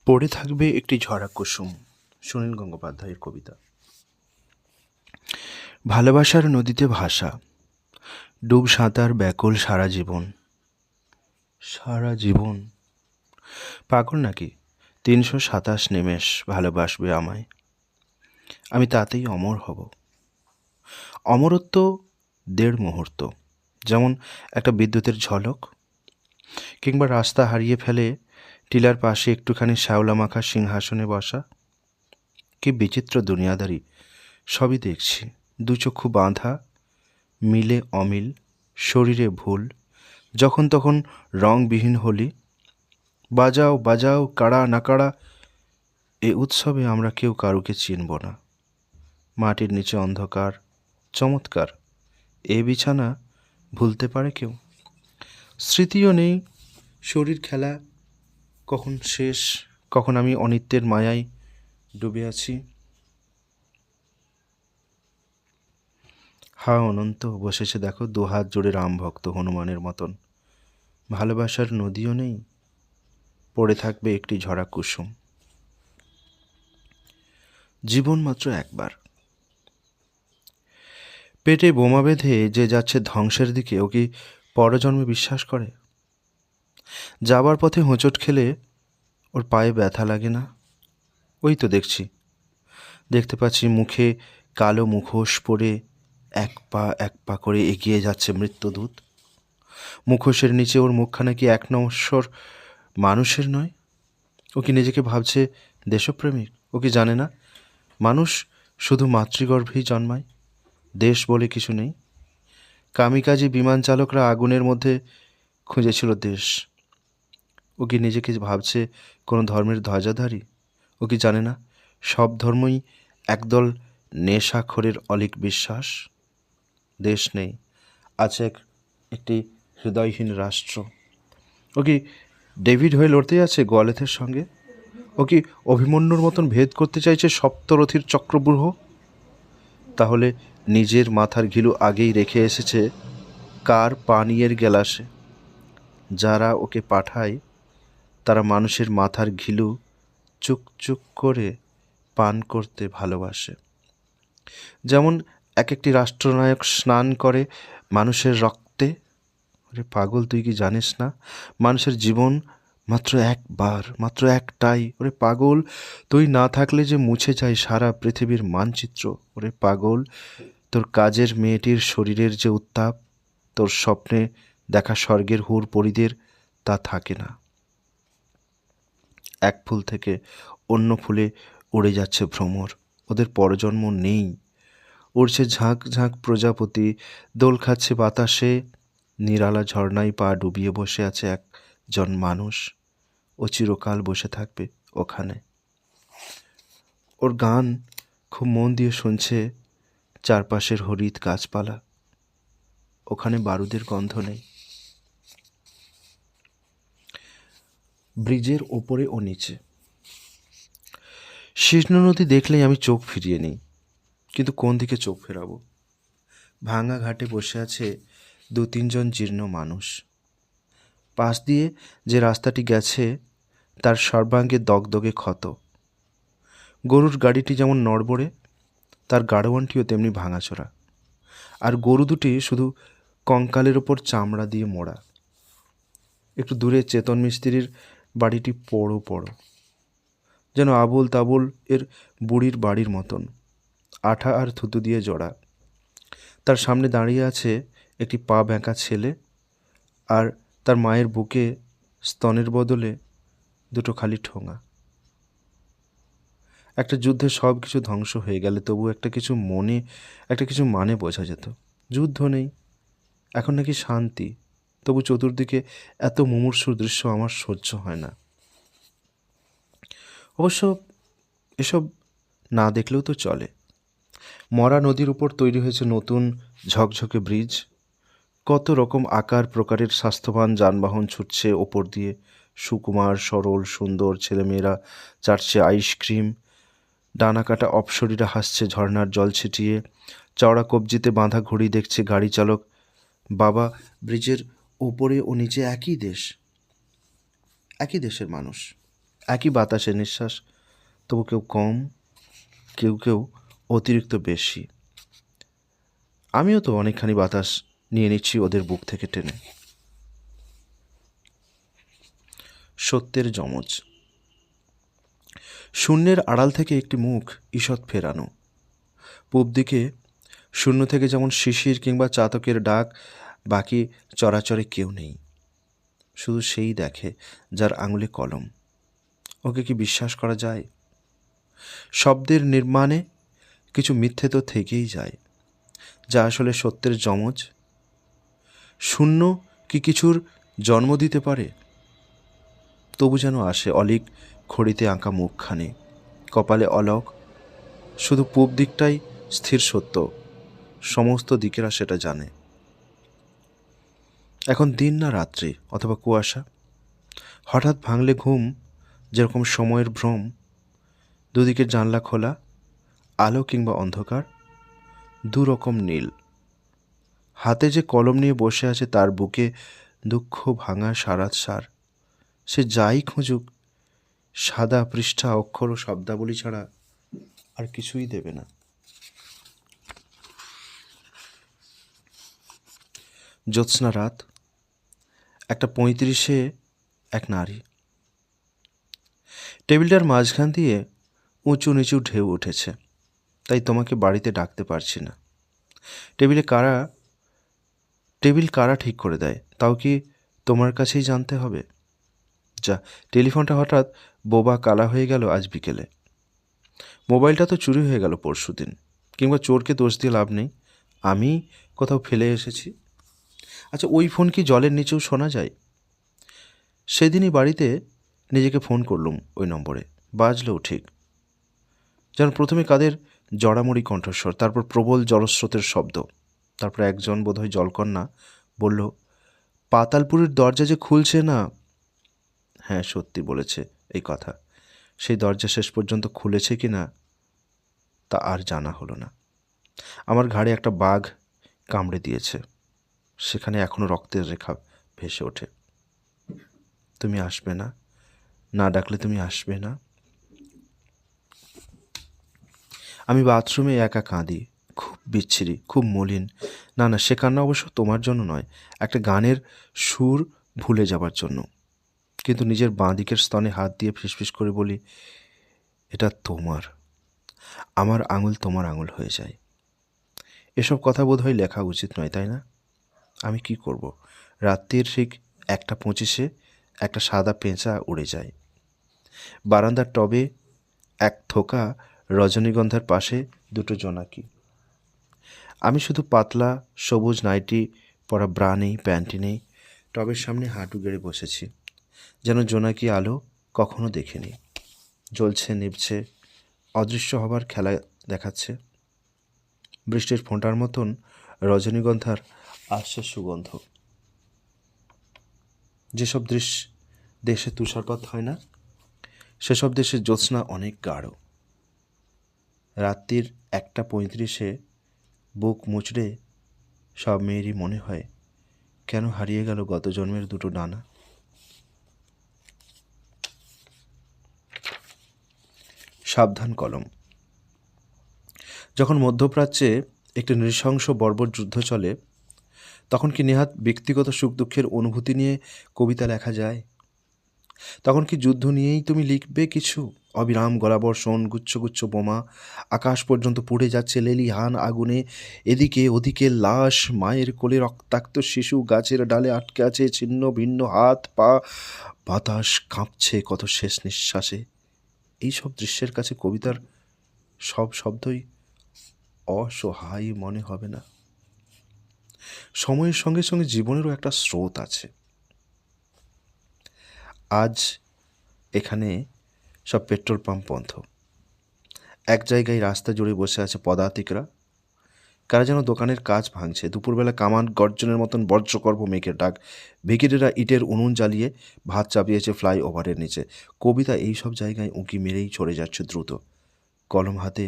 পড়ে থাকবে একটি ঝরা কুসুম। সুনীল গঙ্গোপাধ্যায়ের কবিতা। ভালোবাসার নদীতে ভাসা, ডুব সাঁতার ব্যাকুল সারা জীবন। সারা জীবন পাগল নাকি? ৩২৭ নিমেষ ভালোবাসবে আমায়, আমি তাতেই অমর হব। অমরত্ব ১.৫ মুহূর্ত, যেমন একটা বিদ্যুতের ঝলক, কিংবা রাস্তা হারিয়ে ফেলে টিলার পাশে একটুখানি শ্যাওলা মাখা সিংহাসনে বসা। কি বিচিত্র দুনিয়াদারি! সবই দেখছি, দু চক্ষু বাঁধা, মিলে অমিল, শরীরে ভুল, যখন তখন রংবিহীন হোলি। বাজাও বাজাও কাড়া নাকাড়া, এ উৎসবে আমরা কেউ কারুকে চিনব না। মাটির নিচে অন্ধকার, চমৎকার এ বিছানা ভুলতে পারে কেউ? স্মৃতিও নেই, শরীর খেলা কখন শেষ, কখন আমি অনিত্যের মায়ায় ডুবে আছি। হা অনন্ত বসেছে দেখো, দুহাত জোড়ে রামভক্ত হনুমানের মতন। ভালোবাসার নদীও নেই, পড়ে থাকবে একটি ঝরা কুসুম। জীবন মাত্র একবার। পেটে বোমা বেঁধে যে যাচ্ছে ধ্বংসের দিকে, ও কি পরজন্মে বিশ্বাস করে? যাবার পথে হোঁচট খেলে ওর পায়ে ব্যথা লাগে না? ওই তো দেখতে পাচ্ছি মুখে কালো মুখোশ পরে এক পা করে এগিয়ে যাচ্ছে মৃত্যুদূত। মুখোশের নিচে ওর মুখখানা কি এক নশ্বর মানুষের নয়? ও কি নিজেকে ভাবছে দেশপ্রেমিক? ও কি জানে না মানুষ শুধু মাতৃগর্ভেই জন্মায়, দেশ বলে কিছু নেই? কামিকাজী বিমান চালকরা আগুনের মধ্যে খুঁজেছিল দেশ। ও কি নিজেকে ভাবছে কোনো ধর্মের ধ্বজাধারী? ও কি জানে না সব ধর্মই একদল নেশাখোরের অলীক বিশ্বাস? দেশ নেই, আছে একটি হৃদয়হীন রাষ্ট্র। ও কি ডেভিড হয়ে লড়তে যাচ্ছে গোয়ালেথের সঙ্গে? ও কি অভিমন্যুর মতন ভেদ করতে চাইছে সপ্তরথীর চক্রব্যূহ? তাহলে নিজের মাথার ঘিলু আগেই রেখে এসেছে কার পানীয়ের গেলাসে? যারা ওকে পাঠায় তারা মানুষের মাথার ঘিলু চুক চুক করে পান করতে ভালোবাসে। যেমন এক একটি রাষ্ট্রনায়ক স্নান করে মানুষের রক্তে। আরে পাগল, তুই কি জানিস না মানুষের জীবন মাত্র একবার, মাত্র একটাই? ওরে পাগল, তুই না থাকলে যে মুছে যায় সারা পৃথিবীর মানচিত্র। ওরে পাগল, তোর কাজের মেয়েটির শরীরের যে উত্তাপ, তোর স্বপ্নে দেখা স্বর্গের হুর পরিদের তা থাকে না। এক ফুল থেকে অন্য ফুলে উড়ে যাচ্ছে ভ্রমর, ওদের পরজন্ম নেই। উড়ছে ঝাঁক ঝাঁক প্রজাপতি, দোল খাচ্ছে বাতাসে, নিরালা ঝর্ণায় পা ডুবিয়ে বসে আছে একজন মানুষ। ও চিরকাল বসে থাকবে ওখানে। ওর গান খুব মন দিয়ে শুনছে, চারপাশের হরিৎ গাছপালা, ওখানে বারুদের গন্ধ নেই। ব্রিজের ওপরে ও নিচে শীর্ণ নদী দেখলেই আমি চোখ ফিরিয়ে নিই, কিন্তু কোন দিকে চোখ ফেরাবো? ভাঙা ঘাটে বসে আছে ২-৩ জন জীর্ণ মানুষ। পাশ দিয়ে যে রাস্তাটি গেছে তার সর্বাঙ্গে দগদগে ক্ষত। গরুর গাড়িটি যেমন নড়বড়ে, তার গাড়োয়ানটিও তেমনি ভাঙাচোরা। আর গরু দুটি শুধু কঙ্কালের ওপর চামড়া দিয়ে মোড়া। একটু দূরে চেতন মিস্ত্রির বাড়িটি পড়ো পড়ো, যেন আবুল তাবুল এর বুড়ির বাড়ির মতন, আঠা আর থুতু দিয়ে জোড়া। তার সামনে দাঁড়িয়ে আছে একটি পা ব্যাঁকা ছেলে, আর তার মায়ের বুকে স্তনের বদলে দুটো খালি ঠোঙা। একটা যুদ্ধে সব কিছু ধ্বংস হয়ে গেলে তবু একটা কিছু মানে বোঝা যেত। যুদ্ধ নেই, এখন নাকি শান্তি, তবু চতুর্দিকে এত মুমূর্ষুর দৃশ্য আমার সহ্য হয় না। অবশ্য এসব না দেখলেও তো চলে। মরা নদীর উপর তৈরি হয়েছে নতুন ঝকঝকে ব্রিজ। কত রকম আকার প্রকারের স্বাস্থ্যবান যানবাহন ছুটছে ওপর দিয়ে। সুকুমার সরল সুন্দর ছেলেমেয়েরা চাটছে আইসক্রিম, ডানা কাটা অপ্সরীরা হাসছে ঝর্নার জল ছিটিয়ে, চওড়া কবজিতে বাঁধা ঘড়ি দেখছে গাড়ি চালক। বাবা, ব্রিজের ওপরে ও নিচে একই দেশ, একই দেশের মানুষ, একই বাতাসে নিঃশ্বাস, তবু কেউ কম, কেউ কেউ অতিরিক্ত বেশি। আমিও তো অনেকখানি বাতাস নিয়ে নিচ্ছি ওদের বুক থেকে টেনে। সত্যের যমজ। শূন্যের আড়াল থেকে একটি মুখ ঈষৎ ফেরানো। পূব দিকে শূন্য থেকে যেমন শিশির কিংবা চাতকের ডাক, বাকি চরাচরে কেউ নেই। শুধু সেই দেখে যার আঙুলে কলম। ওকে কি বিশ্বাস করা যায়? শব্দের নির্মাণে কিছু মিথ্যে তো থেকেই যায়, যা আসলে সত্যের যমজ। শূন্য কি কিছুর জন্ম দিতে পারে? তবু যেন আসে অলিক খড়িতে আঁকা মুখখানি, কপালে অলক। শুধু পূব দিকটাই স্থির সত্য, সমস্ত দিকেরা সেটা জানে। এখন দিন না রাত্রি অথবা কুয়াশা, হঠাৎ ভাঙলে ঘুম, যেরকম সময়ের ভ্রম। দুদিকের জানলা খোলা, আলো কিংবা অন্ধকার, দুরকম নীল। হাতে যে কলম নিয়ে বসে আছে তার বুকে দুঃখ ভাঙা সারাত সার। সে যাই খুঁজুক, সাদা পৃষ্ঠা, অক্ষর ও শব্দাবলী ছাড়া আর কিছুই দেবে না। জ্যোৎস্না রাত, 1:35 এক নারী। টেবিলটার মাঝখান দিয়ে উঁচু নিচু ঢেউ উঠেছে, তাই তোমাকে বাড়িতে ডাকতে পারছি না। টেবিল কারা ঠিক করে দেয় তাও কি তোমার কাছেই জানতে হবে? যা, টেলিফোনটা হঠাৎ বোবা কালা হয়ে গেল আজ বিকেলে। মোবাইলটা তো চুরি হয়ে গেল পরশুদিন, কিংবা চোরকে দোষ দিয়ে লাভ নেই, আমি কোথাও ফেলে এসেছি। আচ্ছা, ওই ফোন কি জলের নিচেও শোনা যায়? সেদিনই বাড়িতে নিজেকে ফোন করলুম ওই নম্বরে, বাজলেও ঠিক। যেন প্রথমে কাদের জড়ামড়ি কণ্ঠস্বর, তারপর প্রবল জলস্রোতের শব্দ, তারপর একজন বোধহয় জলকন্যা বলল, পাতালপুরের দরজা যে খুলছে না। হ্যাঁ, সত্যি বলেছে এই কথা। সেই দরজা শেষ পর্যন্ত খুলেছে কি না তা আর জানা হলো না। আমার ঘাড়ে একটা বাঘ কামড়ে দিয়েছে, সেখানে এখনো রক্তের রেখা ভেসে ওঠে। তুমি আসবে না, না ডাকলে তুমি আসবে না। আমি বাথরুমে একা কাঁদি, খুব বিচ্ছিরি, খুব মলিন। না না, সে কান্না অবশ্য তোমার জন্য নয়, একটা গানের সুর ভুলে যাবার জন্য। কিন্তু নিজের বাঁ দিকের স্তনে হাত দিয়ে ফিসফিস করে বলি, এটা তোমার। আমার আঙুল তোমার আঙুল হয়ে যায়। এসব কথা বোধহয় লেখা উচিত নয়, তাই না? আমি কি করব? রাত্রির ঠিক 1:25 একটা সাদা পেঁচা উড়ে যায়। বারান্দার টবে এক থোকা রজনীগন্ধার পাশে দুটো জোনাকি। আমি শুধু পাতলা সবুজ নাইটি পরা, ব্রা নেই, প্যান্টি নেই, টবের সামনে হাঁটু গেড়ে বসেছি, যেন জোনাকি আলো কখনো দেখিনি। জ্বলছে, নিভছে, অদৃশ্য হবার খেলা দেখাচ্ছে। বৃষ্টির ফোঁটার মতন রজনীগন্ধার আসছে সুগন্ধ। যেসব দেশে তুষারপাত হয় না, সেসব দেশে জ্যোৎস্না অনেক গাঢ়। রাত্রির 1:35 বুক মুচড়ে সব মেয়েরই মনে হয়, কেন হারিয়ে গেল গত জন্মের দুটো ডানা। সাবধান কলম। যখন মধ্যপ্রাচ্যে একটি নৃশংস বর্বর যুদ্ধ চলে, তখন কি নেহাত ব্যক্তিগত সুখ দুঃখের অনুভূতি নিয়ে কবিতা লেখা যায়? তখন কি যুদ্ধ নিয়েই তুমি লিখবে কিছু? অবিরাম গলাবর্ষণ, গুচ্ছ গুচ্ছ বোমা, আকাশ পর্যন্ত পুড়ে যাচ্ছে লেলিহান আগুনে, এদিকে ওদিকে লাশ, মায়ের কোলে রক্তাক্ত শিশু, গাছের ডালে আটকে আছে ছিন্ন ভিন্ন হাত পা, বাতাস কাঁপছে কত শেষ নিঃশ্বাসে। এইসব দৃশ্যের কাছে কবিতার সব শব্দই অসহায় মনে হবে না? সময়ের সঙ্গে সঙ্গে জীবনেরও একটা স্রোত আছে। আজ এখানে সব পেট্রোল পাম্প বন্ধ। এক জায়গায় রাস্তা জুড়ে বসে আছে পদাতিকরা, কারা যেন দোকানের কাজ ভাঙছে। দুপুরবেলা কামান গর্জনের মতন বজ্রকর্প মেঘের ডাক। ভিখিরিরা ইটের উনুন জ্বালিয়ে ভাত চাপিয়েছে ফ্লাইওভারের নিচে। কবিতা এই সব জায়গায় উঁকি মেরেই চড়ে যাচ্ছে দ্রুত। কলম হাতে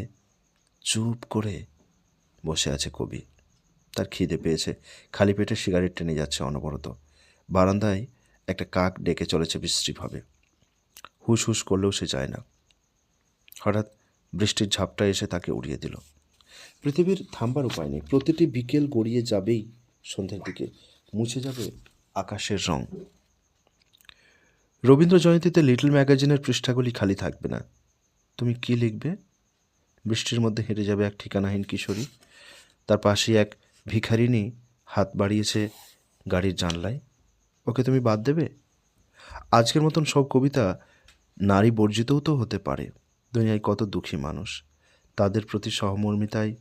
চুপ করে বসে আছে কবি। তার খিদে পেয়েছে, খালি পেটে সিগারেট টেনে যাচ্ছে অনবরত। বারান্দায় একটা কাক ডেকে চলেছে বিশ্রীভাবে। হুস হুস করলেও সে যায় না। হঠাৎ বৃষ্টির ঝাপটা এসে তাকে উড়িয়ে দিল। পৃথিবীর থামবার উপায় নেই। প্রতিটি বিকেল গড়িয়ে যাবেই সন্ধ্যের দিকে, মুছে যাবে আকাশের রং। রবীন্দ্র জয়ন্তীতে লিটল ম্যাগাজিনের পৃষ্ঠাগুলি খালি থাকবে না। তুমি কি লিখবে? বৃষ্টির মধ্যে হেঁটে যাবে এক ঠিকানাহীন কিশোরী, তার পাশেই এক ভিখারিনী হাত বাড়িয়েছে গাড়ির জানলায়। ওকে তুমি বাদ দেবে? আজকের মতন সব কবিতা নারী বর্জিতও তো হতে পারে। দুনিয়ায় কত দুঃখী মানুষ, তাদের প্রতি সহমর্মিতায়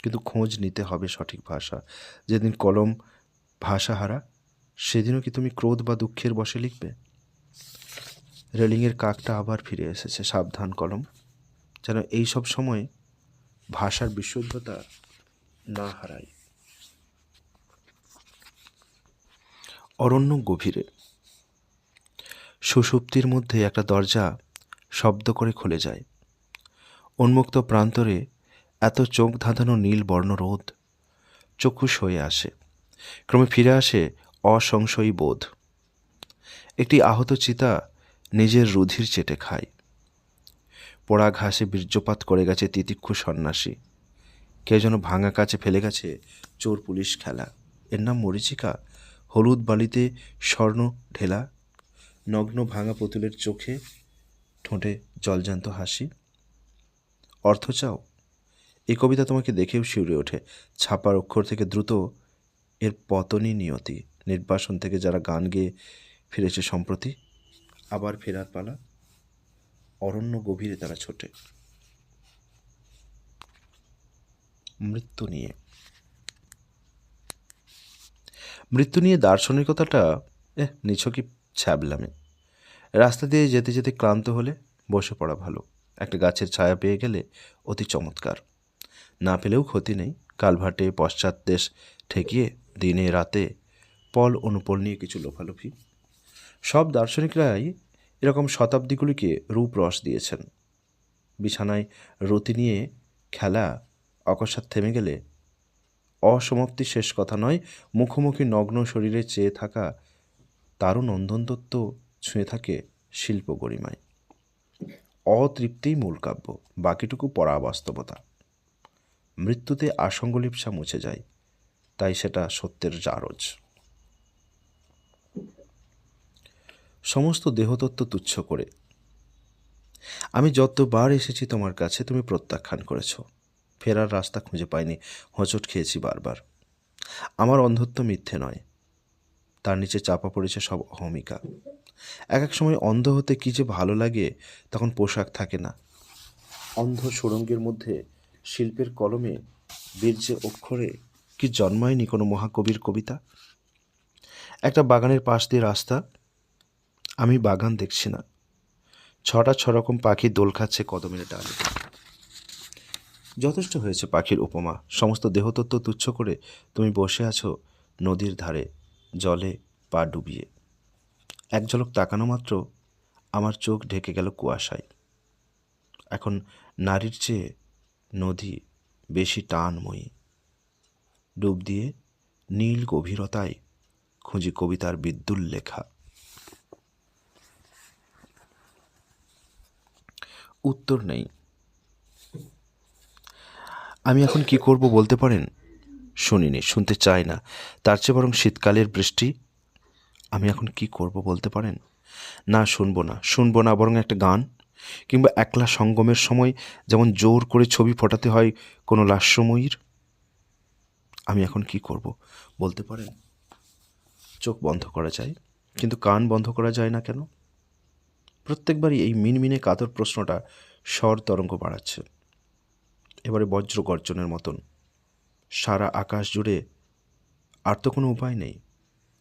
কিন্তু খোঁজ নিতে হবে সঠিক ভাষা। যেদিন কলম ভাষাহারা, সেদিনও কি তুমি ক্রোধ বা দুঃখের বশে লিখবে? রেলিংয়ের কাকটা আবার ফিরে এসেছে। সাবধান কলম, যেন এই সব সময় ভাষার বিশুদ্ধতা না হারায়। অরণ্য গভীরে সুষুপ্তির মধ্যে একটা দরজা শব্দ করে খুলে যায়। উন্মুক্ত প্রান্তরে এত চোখ ধাঁধানো নীল বর্ণরোদ চক্ষুষ হয়ে আসে। ক্রমে ফিরে আসে অসংশয়ী বোধ। একটি আহত চিতা নিজের রুধির চেটে খায়। পোড়া ঘাসে বীর্যপাত করে গেছে তিতিক্ষু সন্ন্যাসী। কেউ যেন ভাঙা কাছে ফেলে গেছে চোর পুলিশ খেলা। এর নাম মরীচিকা। হলুদ বালিতে স্বর্ণ ঢেলা, নগ্ন ভাঙা পুতুলের চোখে ঠোঁটে জলজান্ত হাসি। অর্থ চাও? এই কবিতা তোমাকে দেখেও শিউরে ওঠে। ছাপার অক্ষর থেকে দ্রুত এর পতনই নিয়তি। নির্বাসন থেকে যারা গান গেয়ে ফিরেছে সম্প্রতি, আবার ফেরার পালা। অরণ্য গভীরে তারা ছোটে। মৃত্যু নিয়ে দার্শনিকতাটা নিছকই ছ্যাবলামে। রাস্তা দিয়ে যেতে যেতে ক্লান্ত হলে বসে পড়া ভালো। একটা গাছের ছায়া পেয়ে গেলে অতি চমৎকার। না পেলেও ক্ষতি নেই। কালভার্টে পশ্চাৎ দেশ ঠেকিয়ে দিনে রাতে পল অনুপল নিয়ে কিছু লোফালোফি। সব দার্শনিকরাই এরকম শতাব্দীগুলিকে রূপ রস দিয়েছেন। বিছানায় রতি নিয়ে খেলা অকস্মাৎ থেমে গেলে অসমাপ্তি শেষ কথা নয়। মুখোমুখি নগ্ন শরীরে চেয়ে থাকা তারও নন্দনতত্ত্ব ছুঁয়ে থাকে শিল্প গরিমায়। অতৃপ্তিই মূল কাব্য, বাকিটুকু পড়া বাস্তবতা। মৃত্যুতে আসঙ্গলিপ্সা মুছে যায়, তাই সেটা সত্যের জারজ। সমস্ত দেহতত্ত্ব তুচ্ছ করে আমি যতবার এসেছি তোমার কাছে, তুমি প্রত্যাখ্যান করেছ। ফেরার রাস্তা খুঁজে পাইনি, হোঁচট খেয়েছি বারবার। আমার অন্ধত্ব মিথ্যে নয়, তার নিচে চাপা পড়েছে সব অহমিকা। এক এক সময় অন্ধ হতে কী যে ভালো লাগে, তখন পোশাক থাকে না। অন্ধ সুড়ঙ্গের মধ্যে শিল্পের কলমে বীর্যে অক্ষরে কি জন্মায়নি কোনো মহাকবির কবিতা? একটা বাগানের পাশ দিয়ে রাস্তা, আমি বাগান দেখছি না। ছটা ছরকম পাখি দোল খাচ্ছে কদমের ডালে। যথেষ্ট হয়েছে পাখির উপমা। সমস্ত দেহতত্ত্ব তুচ্ছ করে তুমি বসে আছো নদীর ধারে, জলে পা ডুবিয়ে। এক ঝলক তাকানো মাত্র আমার চোখ ঢেকে গেল কুয়াশায়। এখন নারীর চেয়ে নদী বেশি টানময়ী। ডুব দিয়ে নীল গভীরতায় খুঁজি কবিতার বিদ্যুৎ লেখা। উত্তর নেই। আমি এখন কি করব বলতে পারেন? শুনিনি, শুনতে চাই না। তার চেয়ে বরং শীতকালের বৃষ্টি। আমি এখন কি করব বলতে পারেন? না, শুনবো না, বরং একটা গান, কিংবা একলা সঙ্গমের সময় যেমন জোর করে ছবি ফোটাতে হয় কোনো লাস্যময়ীর। আমি এখন কি করব বলতে পারেন? চোখ বন্ধ করা যায়, কিন্তু কান বন্ধ করা যায় না কেন? প্রত্যেকবারই এই মিনমিনে কাতর প্রশ্নটা স্বর তরঙ্গ বাড়াচ্ছে। এবারে বজ্র গর্জনের মতন সারা আকাশ জুড়ে। আর তো কোনো উপায় নেই।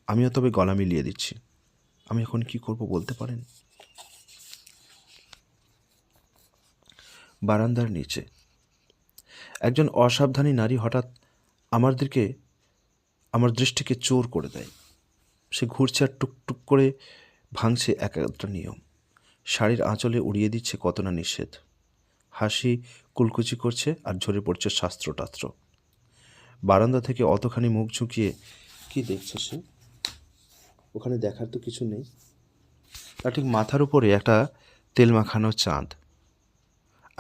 আমিও তবে গলা মিলিয়ে দিচ্ছি। আমি এখন কি করব বলতে পারেন? বারান্দার নিচে একজন অসাবধানী নারী হঠাৎ আমার দৃষ্টিকে চোর করে দেয়। সে ঘুরছে আর টুকটুক করে ভাঙছে এক একটা নিয়ম। শাড়ির আঁচলে উড়িয়ে দিচ্ছে কত না নিষেধ। হাসি কুলকুচি করছে আর ঝরে পড়ছে শাস্ত্রটাস্ত্র। বারান্দা থেকে অতখানি মুখ ঝুঁকিয়ে কি দেখছে সে? ওখানে দেখার তো কিছু নেই। তার ঠিক মাথার উপরে একটা তেল মাখানো চাঁদ,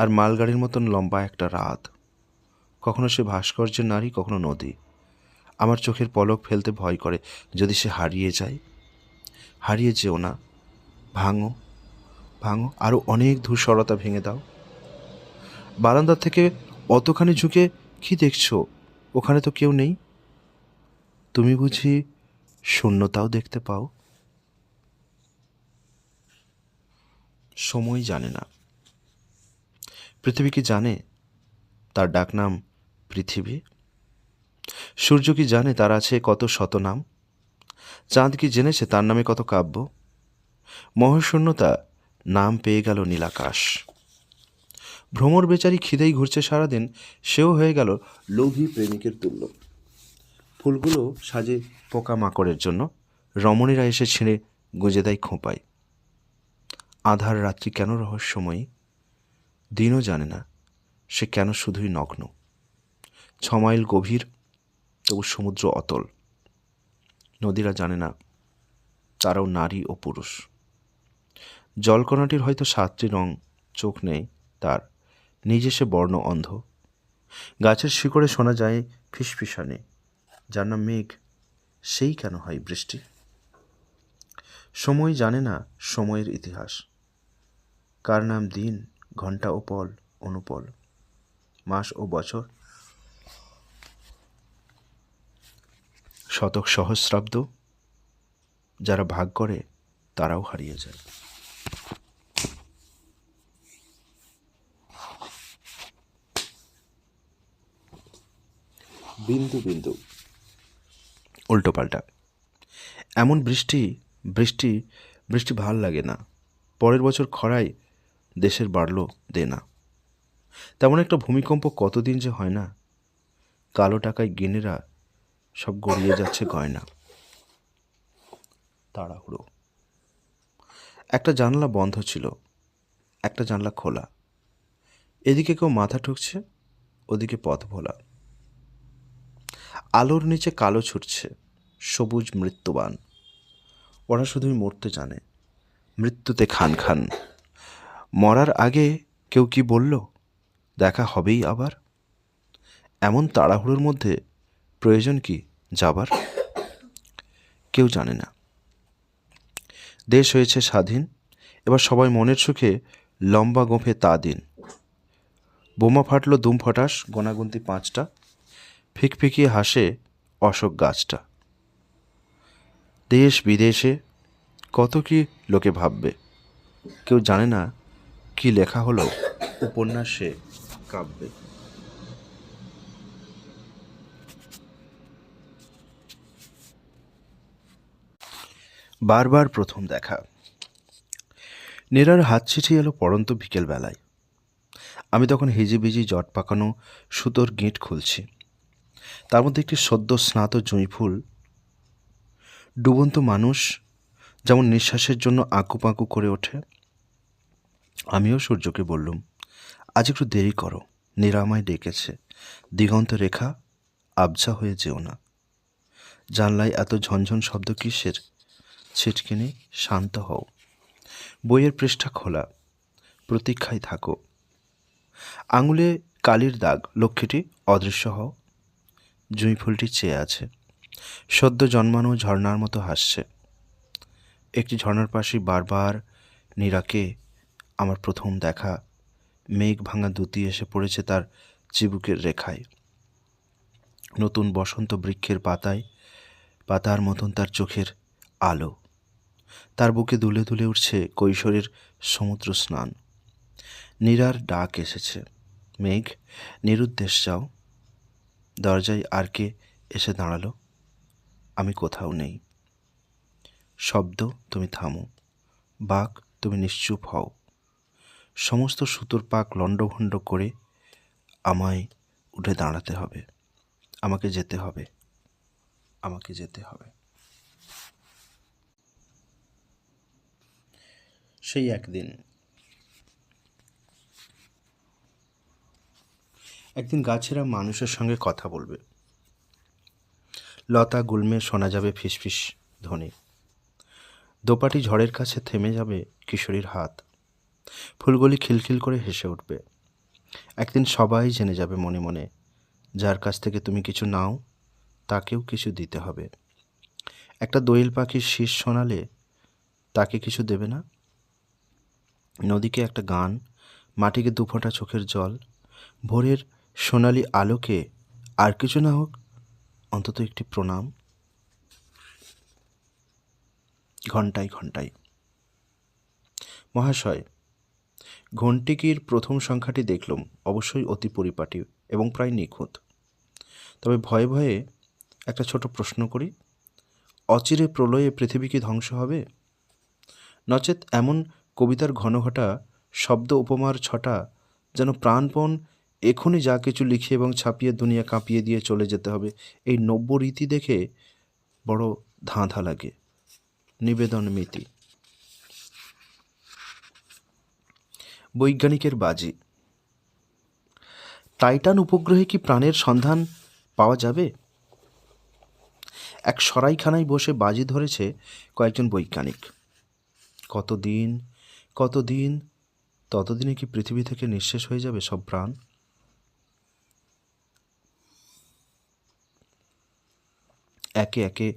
আর মালগাড়ির মতন লম্বা একটা রাত। কখনো সে ভাস্কর্যের নারী, কখনো নদী। আমার চোখের পলক ফেলতে ভয় করে। যদি সে হারিয়ে যায়। হারিয়ে যেও না, ভাঙো ভাঙো, আরও অনেক ধূসরতা ভেঙে দাও। বারান্দা থেকে অতখানি ঝুঁকে কি দেখছো? ওখানে তো কেউ নেই। তুমি বুঝি শূন্যতাও দেখতে পাও? সময় জানে না। পৃথিবী কি জানে তার ডাকনাম পৃথিবী? সূর্য কি জানে তার আছে কত শত নাম? চাঁদ কি জেনেছে তার নামে কত কাব্য? মহাশূন্যতা নাম পেয়ে গেল নীলাকাশ। ভ্রমর বেচারি খিদেই ঘুরছে সারাদিন, সেও হয়ে গেল লোভী প্রেমিকের তুল্য। ফুলগুলো সাজে পোকামাকড়ের জন্য, রমণীরা এসে ছিঁড়ে গুঁজে দেয় খোঁপায়। আধার রাত্রি কেন রহস্যময়ী? দিনও জানে না সে কেন শুধুই নগ্ন। 6 মাইল গভীর, তবু সমুদ্র অতল। নদীরা জানে না তারাও নারী ও পুরুষ। জলকণাটির হয়তো 7টি রং, চোখ নেই তার, নিজে সে বর্ণ অন্ধ। গাছের শিকড়ে শোনা যায় ফিসফিসানি, যার নাম মেঘ, সেই কেন হয় বৃষ্টি? সময় জানে না সময়ের ইতিহাস, কার নাম দিন, ঘণ্টা ও পল, অনুপল, মাস ও বছর, শতক সহস্রাব্দ। যারা ভাগ করে তারাও হারিয়ে যায়। বিন্দু বিন্দু উল্টো পাল্টা। এমন বৃষ্টি বৃষ্টি বৃষ্টি ভাল লাগে না। পরের বছর খরায় দেশের বাড়ল দেনা। তেমন একটা ভূমিকম্প কতদিন যে হয় না। কালো টাকায় গিনেরা সব গড়িয়ে যাচ্ছে গয়না। তাড়াহুড়ো। একটা জানলা বন্ধ ছিল, একটা জানলা খোলা। এদিকে কেউ মাথা ঠুকছে, ওদিকে পথ ভোলা। আলোর নিচে কালো ছুটছে, সবুজ মৃত্যুবান। ওরা শুধুই মরতে জানে, মৃত্যুতে খান খান। মরার আগে কেউ কি বলল দেখা হবেই আবার? এমন তাড়াহুড়োর মধ্যে প্রয়োজন কি যাবার? কেউ জানে না। দেশ হয়েছে স্বাধীন, এবার সবাই মনের সুখে লম্বা গোঁফে তা দিন। বোমা ফাটল দুম ফটাস, গোনাগুনতি 5টা। ফিকফিকিয়ে হাসে অশোক গাছটা। দেশ বিদেশে কত কি লোকে ভাববে, কেউ জানে না কি লেখা হলো উপন্যাসে, কাব্যে। বারবার প্রথম দেখা। নীরার হাত চিঠি এলো পড়ন্ত বিকেলবেলায়। আমি তখন হিজিবিজি জট পাকানো সুতোর গেঁট খুলছি। তার মধ্যে একটি সদ্য স্নাত জুঁই ফুল। ডুবন্ত মানুষ যেমন নিঃশ্বাসের জন্য আঁকুপাঁকু করে ওঠে। আমিও সূর্যকে বললুম, আজ একটু দেরি করো, নীরা আমায় ডেকেছে। দিগন্ত রেখা, আবঝা হয়ে যেও না। জানলায় এত ঝনঝন শব্দ কিসের? ছিটকিনি, শান্ত হও। বইয়ের পৃষ্ঠা খোলা, প্রতীক্ষায় থাকো। আঙুলে কালির দাগ, লক্ষ্মীটি অদৃশ্য হও। জুঁই ফুলটি চেয়ে আছে, সদ্য জন্মানো ঝর্ণার মতো হাসছে। একটি ঝর্ণার পাশে বারবার নীরাকে আমার প্রথম দেখা। মেঘ ভাঙা দুতি এসে পড়েছে তার চিবুকের রেখায়। নতুন বসন্ত বৃক্ষের পাতায়, পাতার মতন তার চোখের আলো। তার বুকে দুলে দুলে উঠছে কৈশোরের সমুদ্র স্নান। নীরার ডাক এসেছে, মেঘ নিরুদ্দেশ যাও। দরজায় আর কে এসে দাঁড়ালো? আমি কোথাও নেই। শব্দ, তুমি থামো। বাক, তুমি নিশ্চুপ হও। সমস্ত সুতোর পাক লণ্ডভণ্ড করে আমায় উঠে দাঁড়াতে হবে। আমাকে যেতে হবে, আমাকে যেতে হবে। সেই একদিন গাছেরা মানুষের সঙ্গে কথা বলবে। লতা গুল্মে শোনা যাবে ফিসফিস ধ্বনি। দোপাটি ঝড়ের কাছে থেমে যাবে কিশোরীর হাত, ফুলগুলি খিলখিল করে হেসে উঠবে। একদিন সবাই জেনে যাবে মনে মনে, যার কাছ থেকে তুমি কিছু নাও তাকেও কিছু দিতে হবে। একটা দোয়েল পাখির শীষ শোনালে তাকে কিছু দেবে না? নদীকে একটা গান, মাটিকে দুফোঁটা চোখের জল, ভোরের সোনালি আলোকে আর কিছু না হোক অন্তত একটি প্রণাম। ঘণ্টায় ঘণ্টায়। মহাশয়, ঘণ্টিকির প্রথম সংখ্যাটি দেখলুম, অবশ্যই অতি পরিপাটি এবং প্রায় নিখুঁত। তবে ভয়ে ভয়ে একটা ছোট প্রশ্ন করি, অচিরে প্রলয়ে পৃথিবী কি ধ্বংস হবে? নচেত এমন কবিতার ঘনঘটা শব্দ উপমার ছটা যেন প্রাণপণ এখনই যা কিছু লিখে এবং ছাপিয়ে দুনিয়া কাঁপিয়ে দিয়ে চলে যেতে হবে, এই নব্য রীতি দেখে বড় ধাঁধা লাগে। নিবেদন মিতি। বৈজ্ঞানিকের বাজি। টাইটান উপগ্রহে কি প্রাণের সন্ধান পাওয়া যাবে? এক সরাইখানায় বসে বাজি ধরেছে কয়েকজন বৈজ্ঞানিক। কতদিন কতদিন, ততদিনে কি পৃথিবী থেকে নিঃশেষ হয়ে যাবে সব প্রাণ? একে একে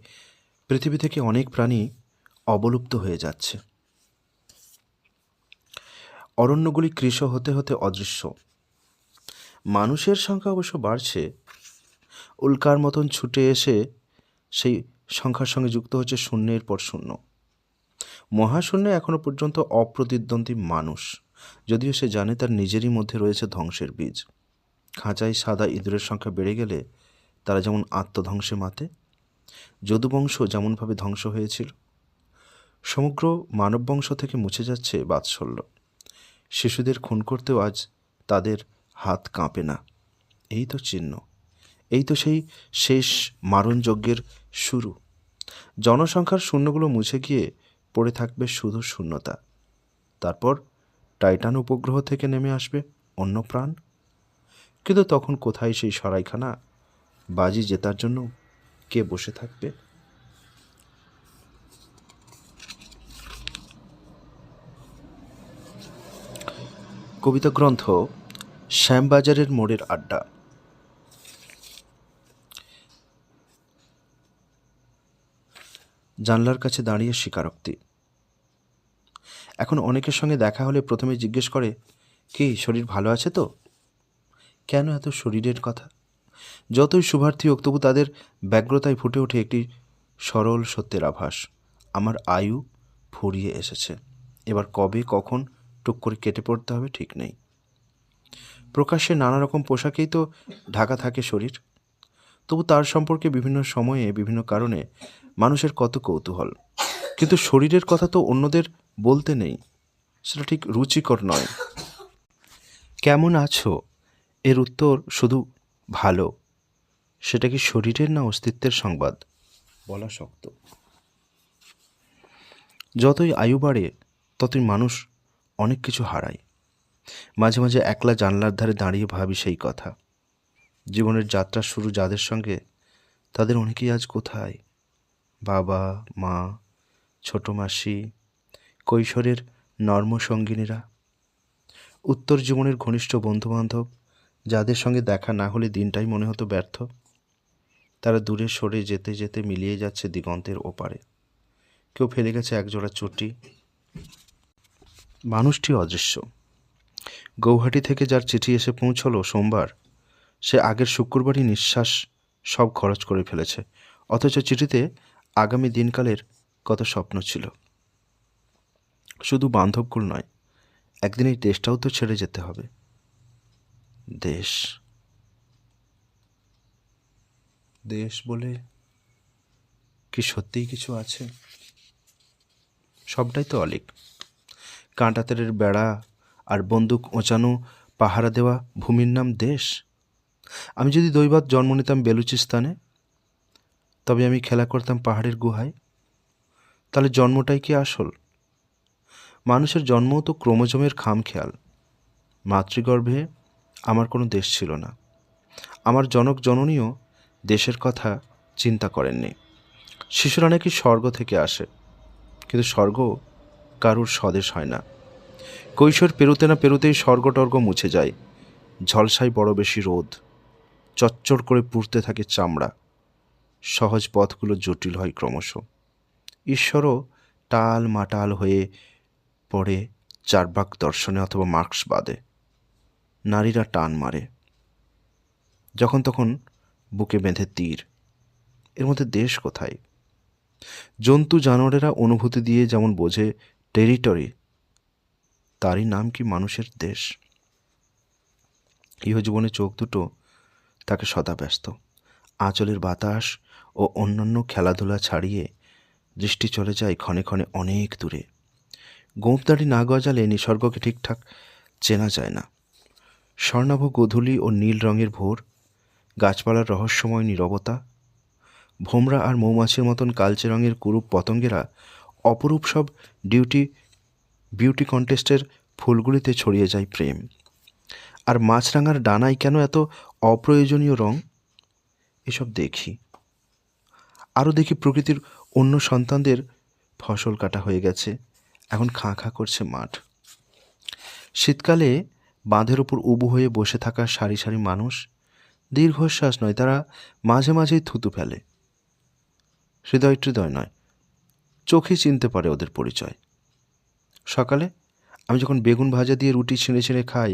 পৃথিবী থেকে অনেক প্রাণী অবলুপ্ত হয়ে যাচ্ছে। অরণ্যগুলি কৃশ হতে হতে অদৃশ্য। মানুষের সংখ্যা অবশ্য বাড়ছে, উল্কার মতন ছুটে এসে সেই সংখ্যার সঙ্গে যুক্ত হচ্ছে শূন্যের পর শূন্য। মহাশূন্যে এখনো পর্যন্ত অপ্রতিদ্বন্দ্বী মানুষ, যদিও সে জানে তার নিজেরই মধ্যে রয়েছে ধ্বংসের বীজ। খাঁচায় সাদা ইঁদুরের সংখ্যা বেড়ে গেলে তারা যেমন আত্মধ্বংসে মাতে, যদুবংশ যেমনভাবে ধ্বংস হয়েছিল, সমগ্র মানববংশ থেকে মুছে যাচ্ছে বাৎসল্য। শিশুদের খুন করতেও আজ তাদের হাত কাঁপে না। এই তো চিহ্ন, এই তো সেই শেষ মারণযজ্ঞের শুরু। জনসংখ্যার শূন্যগুলো মুছে গিয়ে পড়ে থাকবে শুধু শূন্যতা। তারপর টাইটান উপগ্রহ থেকে নেমে আসবে অন্য প্রাণ। কিন্তু তখন কোথায় সেই সরাইখানা? বাজি জেতার জন্য কে বসে থাকবে? কবিতা গ্রন্থ শ্যামবাজারের মোড়ের আড্ডা। জানলার কাছে দাঁড়িয়ে স্বীকারোক্তি। এখন অনেকের সঙ্গে দেখা হলে প্রথমে জিজ্ঞেস করে, কি শরীর ভালো আছে তো? কেন এত শরীরের কথা? যতই শুভার্থী হোক তবু তাদের ব্যগ্রতায় ফুটে ওঠে একটি সরল সত্যের আভাস, আমার আয়ু ফুরিয়ে এসেছে, এবার কবে কখন টুক করে কেটে পড়তে হবে ঠিক নেই। প্রকাশ্যে নানা রকম পোশাকেই তো ঢাকা থাকে শরীর, তবু তার সম্পর্কে বিভিন্ন সময়ে বিভিন্ন কারণে মানুষের কত কৌতূহল। কিন্তু শরীরের কথা তো অন্যদের বলতে নেই, সেটা ঠিক রুচিকর নয়। কেমন আছো এর উত্তর শুধু ভালো, সেটা কি শরীরের না অস্তিত্বের সংবাদ? বলা শক্ত। যতই আয়ু বাড়ে ততই মানুষ অনেক কিছু হারায়। মাঝে মাঝে একলা জানলার ধারে দাঁড়িয়ে ভাবি সেই কথা। জীবনের যাত্রা শুরু যাদের সঙ্গে, তাদের অনেকেই আজ কোথায়? বাবা, মা, ছোট মাসি, কৈশোরের নর্মসঙ্গিনীরা, উত্তর জীবনের ঘনিষ্ঠ বন্ধুবান্ধব, যাদের সঙ্গে দেখা না হলে দিনটাই মনে হতো ব্যর্থ, তারা দূরে সরে যেতে যেতে মিলিয়ে যাচ্ছে দিগন্তের ওপারে। কেউ ফেলে গেছে একজোড়া চটি। মানুষটি অদৃশ্য। গৌহাটি থেকে যার চিঠি এসে পৌঁছলো সোমবার, সে আগের শুক্রবারই নিঃশ্বাস সব খরচ করে ফেলেছে, অথচ চিঠিতে আগামী দিনকালের কত স্বপ্ন ছিল। শুধু বান্ধবকুল নয়, একদিন এই দেশটাও তো ছেড়ে যেতে হবে। দেশ, দেশ বলে কি সত্যিই কিছু আছে? সবটাই তো অলীক। কাঁটাতারের বেড়া আর বন্দুক ওঁচানো পাহারা দেওয়া ভূমির নাম দেশ। আমি যদি দৈবাত জন্ম নিতাম বেলুচিস্তানে, তবে আমি খেলা করতাম পাহাড়ের গুহায়। তাহলে জন্মটাই কি আসল? মানুষের জন্মও তো ক্রোমোজোমের খামখেয়াল। মাতৃগর্ভে আমার কোনো দেশ ছিল না। আমার জনক জননীও দেশের কথা চিন্তা করেননি। শিশুরা নাকি স্বর্গ থেকে আসে, কিন্তু স্বর্গ কারুর স্বদেশ হয় না। কৈশোর পেরোতে না পেরোতেই স্বর্গটর্গ মুছে যায়। ঝলসায় বড় বেশি রোদ, চচ্চড় করে পুড়তে থাকে চামড়া, সহজ পথগুলো জটিল হয় ক্রমশ। ঈশ্বরও টাল মাটাল হয়ে পড়ে চারবাক দর্শনে অথবা মার্ক্সবাদে। নারীরা টান মারে যখন তখন, বুকে বেঁধে তীর। এর মধ্যে দেশ কোথায়? জন্তু জানোয়ারেরা অনুভূতি দিয়ে যেমন বোঝে টেরিটরি, তারই নাম কি মানুষের দেশ? ইহজীবনে চোখ দুটো তাকে সদা ব্যস্ত। আঁচলের বাতাস ও অন্যান্য খেলাধুলা ছাড়িয়ে দৃষ্টি চলে যায় ক্ষণে ক্ষণে অনেক দূরে। গোঁফদাড়ি না গজালে নিসর্গকে ঠিকঠাক চেনা যায় না। স্বর্ণাভ গোধূলি ও নীল রঙের ভোর, গাছপালার রহস্যময় নীরবতা, ভোমরা আর মৌমাছির মতন কালচে রঙের কুরূপ পতঙ্গেরা অপরূপ সব বিউটি কন্টেস্টের ফুলগুলিতে ছড়িয়ে যায় প্রেম। আর মাছরাঙার ডানায় কেন এত অপ্রয়োজনীয় রং? এসব দেখি। আরও দেখি প্রকৃতির অন্য সন্তানদের ফসল কাটা হয়ে গেছে, এখন খাঁ খাঁ করছে মাঠ। শীতকালে বাঁধের ওপর উবু হয়ে বসে থাকা সারি সারি মানুষ, দীর্ঘশ্বাস নয়, তারা মাঝে মাঝেই থুতু ফেলে। হৃদয় নয়, চোখে চিনতে পারে ওদের পরিচয়। সকালে আমি যখন বেগুন ভাজা দিয়ে রুটি ছিঁড়ে ছিঁড়ে খাই,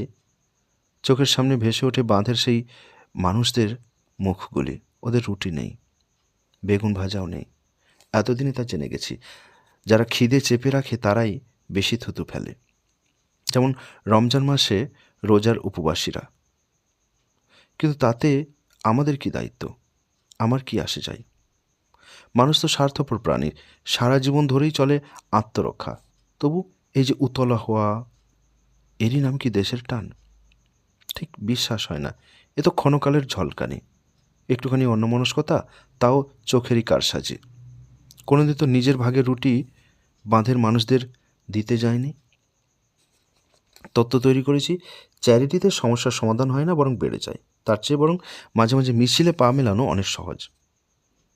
চোখের সামনে ভেসে ওঠে বাঁধের সেই মানুষদের মুখগুলি। ওদের রুটি নেই, বেগুন ভাজাও নেই। এতদিনে তা জেনে গেছি, যারা খিদে চেপে রাখে তারাই বেশি থুতু ফেলে। যেমন রমজান মাসে রোজার উপবাসীরা। কিন্তু তাতে আমাদের কি দায়িত্ব? আমার কি আসে যায়? মানুষ তো স্বার্থপর প্রাণী, সারা জীবন ধরেই চলে আত্মরক্ষা। তবু এই যে উতলা হওয়া, এরই নাম কি দেশের টান? ঠিক বিশ্বাস হয় না। এ তো ক্ষণকালের ঝলকানি, একটুখানি অন্যমনস্কতা, তাও চোখেরই কারসাজি। কোনোদিন তো নিজের ভাগের রুটি বাঁধের মানুষদের দিতে যায়নি। তত্ত্ব তৈরি করেছি, চ্যারিটিতে সমস্যার সমাধান হয় না, বরং বেড়ে যায়। তার চেয়ে বরং মাঝে মাঝে মিছিলে পা মেলানো অনেক সহজ।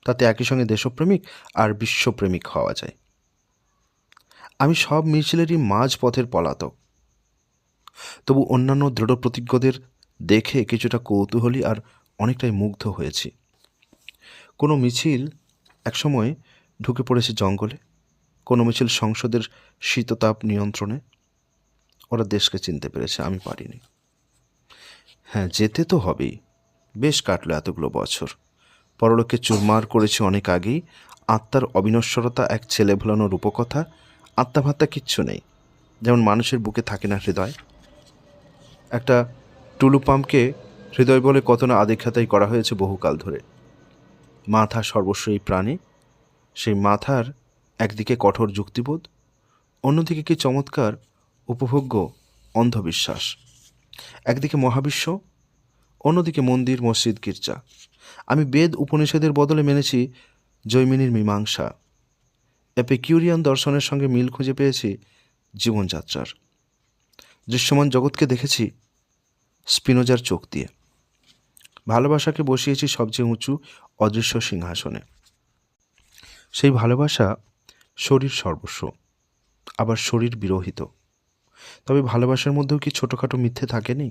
তাতে একই সঙ্গে দেশপ্রেমিক আর বিশ্বপ্রেমিক হওয়া যায়। আমি সব মিছিলেরই মাঝ পথের পলাতক। তবু অন্যান্য দৃঢ় প্রতিজ্ঞদের দেখে কিছুটা কৌতূহলী আর অনেকটাই মুগ্ধ হয়েছি। কোনো মিছিল একসময় ঢুকে পড়েছে জঙ্গলে, কোনো মিছিল সংসদের শীততাপ নিয়ন্ত্রণে। ওরা দেশকে চিনতে পেরেছে, আমি পারিনি। হ্যাঁ, যেতে তো হবেই। বেশ কাটলো এতগুলো বছর। পরলোককে চুরমার করেছি অনেক আগেই। আত্মার অবিনশ্বরতা এক ছেলে ভোলানো রূপকথা। আত্মাভাত্তা কিচ্ছু নেই, যেমন মানুষের বুকে থাকে না হৃদয়। একটা টুলু পাম্পকে হৃদয় বলে কত না আদিখ্যাতাই করা হয়েছে বহুকাল ধরে। মাথা সর্বস্ব এই প্রাণী, সেই মাথার একদিকে কঠোর যুক্তিবোধ, অন্যদিকে কি চমৎকার উপভোগ্য অন্ধবিশ্বাস। একদিকে মহাবিশ্ব, অন্যদিকে মন্দির, মসজিদ, গির্জা। আমি বেদ উপনিষদের বদলে মেনেছি জৈমিনীর মীমাংসা। এপিকিউরিয়ান দর্শনের সঙ্গে মিল খুঁজে পেয়েছি জীবনযাত্রার। দৃশ্যমান জগৎকে দেখেছি স্পিনোজার চোখ দিয়ে। ভালোবাসাকে বসিয়েছি সবচেয়ে উঁচু অদৃশ্য সিংহাসনে। সেই ভালোবাসা শরীর সর্বস্ব, আবার শরীর বিরহিত। তবে ভালোবাসার মধ্যেও কি ছোটোখাটো মিথ্যে থাকেনি?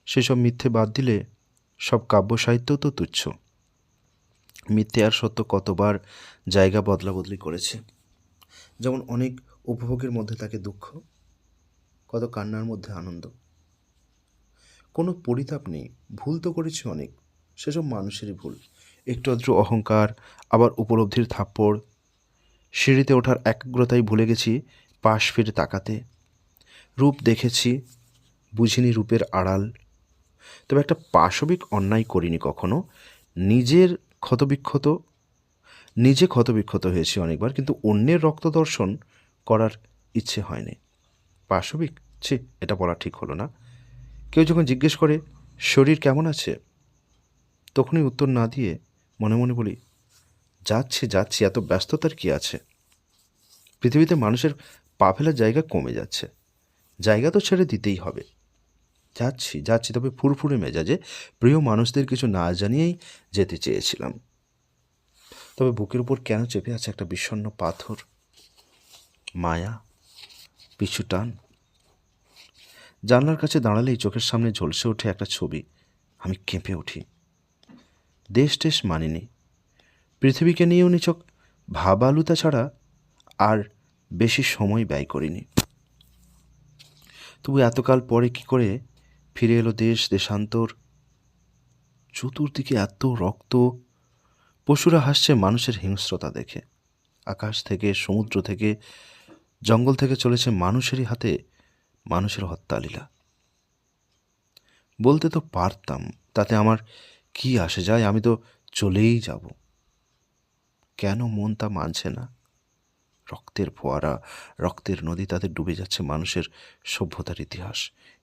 সেসব মিথ্যে বাদ দিলে সব কাব্য সাহিত্যও তো তুচ্ছ। মিথ্যে আর সত্য কতবার জায়গা বদলা বদলি করেছে। যেমন অনেক উপভোগের মধ্যে থাকে দুঃখ, কত কান্নার মধ্যে আনন্দ। কোনো পরিতাপ নেই, ভুল তো করেছি অনেক, সেসব মানুষেরই ভুল। একটু আধটু অহংকার, আবার উপলব্ধির থাপ্পড়। সিঁড়িতে ওঠার একাগ্রতায় ভুলে গেছি পাশ ফিরে তাকাতে। রূপ দেখেছি, বুঝিনি রূপের আড়াল। তবে একটা পাশবিক অন্যায় করিনি কখনো। নিজে ক্ষতবিক্ষত হয়েছি অনেকবার, কিন্তু অন্যের রক্তদর্শন করার ইচ্ছে হয়নি। পাশবিক, ছি, এটা বলা ঠিক হলো না। কেউ যখন জিজ্ঞেস করে শরীর কেমন আছে, তখনই উত্তর না দিয়ে মনে মনে বলি, যাচ্ছি, এত ব্যস্ততার কি আছে? পৃথিবীতে মানুষের পা ফেলার জায়গা কমে যাচ্ছে, জায়গা তো ছেড়ে দিতেই হবে। যাচ্ছি, তবে ফুরফুরে মেজাজে। প্রিয় মানুষদের কিছু না জানিয়েই যেতে চেয়েছিলাম। তবে বুকের উপর কেন চেপে আছে একটা বিষণ্ণ পাথর। মায়া, পিছু টান। জানলার কাছে দাঁড়ালেই চোখের সামনে ঝলসে ওঠে একটা ছবি। আমি কেঁপে উঠি। দেশ টেশ মানিনি, পৃথিবীকে নিয়েও নিছক ভাবালুতা ছাড়া আর বেশি সময় ব্যয় করিনি। তবু এতকাল পরে কি করে ফিরে এলো দেশ দেশান্তর। চতুর্দিকে এত রক্ত, পশুরা হাসছে মানুষের হিংস্রতা দেখে। আকাশ থেকে, সমুদ্র থেকে, জঙ্গল থেকে চলেছে মানুষেরই হাতে মানুষের হত্যালীলা। বলতে তো পারতাম, তাতে আমার কি আসে যায়, আমি তো চলেই যাব। কেন মন তা মানছে না? রক্তের ফোয়ারা, রক্তের নদী, তাতে ডুবে যাচ্ছে মানুষের সভ্যতার ইতিহাস।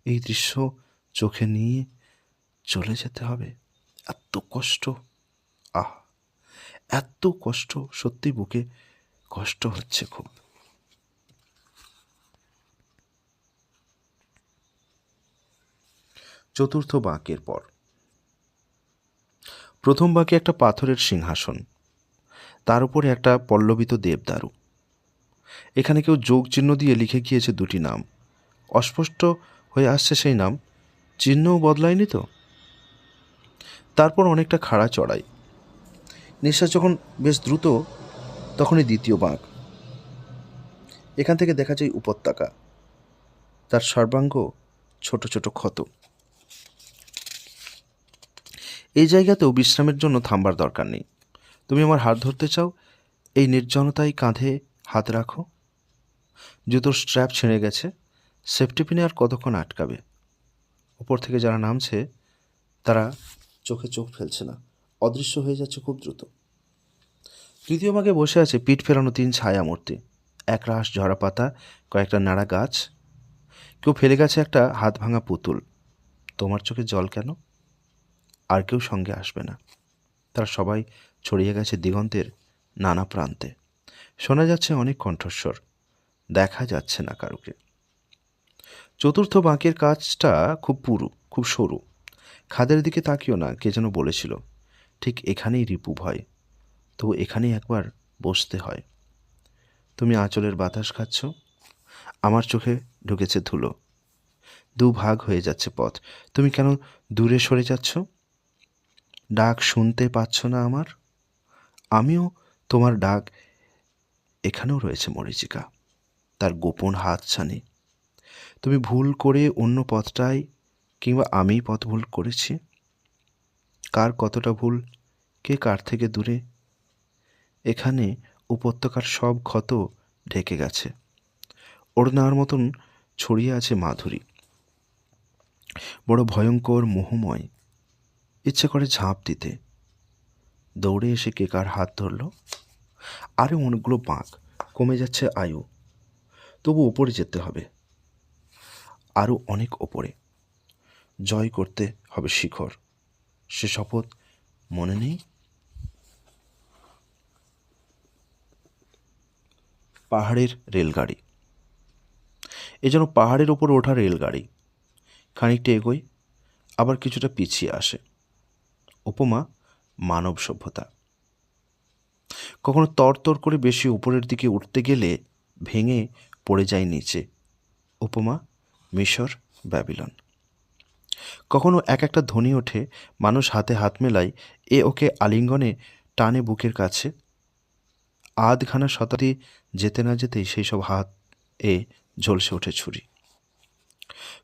এই দৃশ্য চোখে নিয়ে চলে যেতে হবে। এত কষ্ট, আহ, এত কষ্ট, সত্যি বুকে কষ্ট হচ্ছে খুব। চতুর্থ বাঁকের পর প্রথম বাঁকে একটা পাথরের সিংহাসন, তার উপরে একটা পল্লবিত দেবদারু। এখানে কেউ যোগ চিহ্ন দিয়ে লিখে গিয়েছে দুটি নাম। অস্পষ্ট হয়ে আসছে সেই নাম, চিহ্নও বদলায়নি তো। তারপর অনেকটা খাড়া চড়াই। নিঃশ্বাস যখন বেশ দ্রুত, তখনই দ্বিতীয় বাঁক। এখান থেকে দেখা যায় উপত্যকা, তার সর্বাঙ্গ ছোট ছোট ক্ষত। এই জায়গাতেও বিশ্রামের জন্য থামবার দরকার নেই। তুমি আমার হাত ধরতে চাও, এই নির্জনতায় কাঁধে হাত রাখো। জুতোর স্ট্র্যাপ ছিঁড়ে গেছে, সেফটি পিনে আর কতক্ষণ আটকাবে? ওপর থেকে যারা নামছে তারা চোখে চোখ ফেলছে না, অদৃশ্য হয়ে যাচ্ছে খুব দ্রুত। তৃতীয় ভাগে বসে আছে পিঠ ফেরানো 3 ছায়ামূর্তি। এক রাশ ঝরা পাতা, কয়েকটা নাড়া গাছ, কেউ ফেলে গেছে একটা হাত ভাঙা পুতুল। তোমার চোখে জল কেন? আর কেউ সঙ্গে আসবে না। তারা সবাই ছড়িয়ে গেছে দিগন্তের নানা প্রান্তে। শোনা যাচ্ছে অনেক কণ্ঠস্বর, দেখা যাচ্ছে না কারুকে। চতুর্থ বাঁকের কাজটা খুব পুরু, খুব সরু। খাদের দিকে তাকিও না, কে যেন বলেছিল। ঠিক এখানেই রিপু ভয়, তো এখানেই একবার বসতে হয়। তুমি আঁচলের বাতাস খাচ্ছ, আমার চোখে ঢুকেছে ধুলো। 2 ভাগ হয়ে যাচ্ছে পথ। তুমি কেন দূরে সরে যাচ্ছ? ডাক শুনতে পাচ্ছ না আমার? আমিও তোমার ডাক। এখানেও রয়েছে মরীচিকা, তার গোপন হাতছানি। তুমি ভুল করে অন্য পথটায়, কিংবা আমি পথ ভুল করেছি? কার কতটা ভুল, কে কার থেকে দূরে? এখানে উপত্যকার সব ক্ষত ঢেকে গেছে, ওড়নার মতন ছড়িয়ে আছে মাধুরী। বড় ভয়ঙ্কর, মোহময়। ইচ্ছে করে ঝাঁপ দিতে। দৌড়ে এসে কে কার হাত ধরল। আরও অনেকগুলো বাঁক, কমে যাচ্ছে আয়ু। তবু ওপরে যেতে হবে, আরও অনেক ওপরে। জয় করতে হবে শিখর, সে শপথ মনে নেই? পাহাড়ের রেলগাড়ি, এ যেন পাহাড়ের ওপর ওঠা রেলগাড়ি। খানিকটা এগোয়, আবার কিছুটা পিছিয়ে আসে। উপমা মানব সভ্যতা। কখনো তরতর করে বেশি উপরের দিকে উঠতে গেলে ভেঙে পড়ে যায় নিচে। উপমা মিশর, ব্যাবিলন। কখনো এক একটা ধ্বনি ওঠে, মানুষ হাতে হাত মেলায়, এ ওকে আলিঙ্গনে টানে বুকের কাছে। আধখানা শতাব্দী যেতে না যেতেই সেই সব হাত এ ঝলসে ওঠে ছুরি।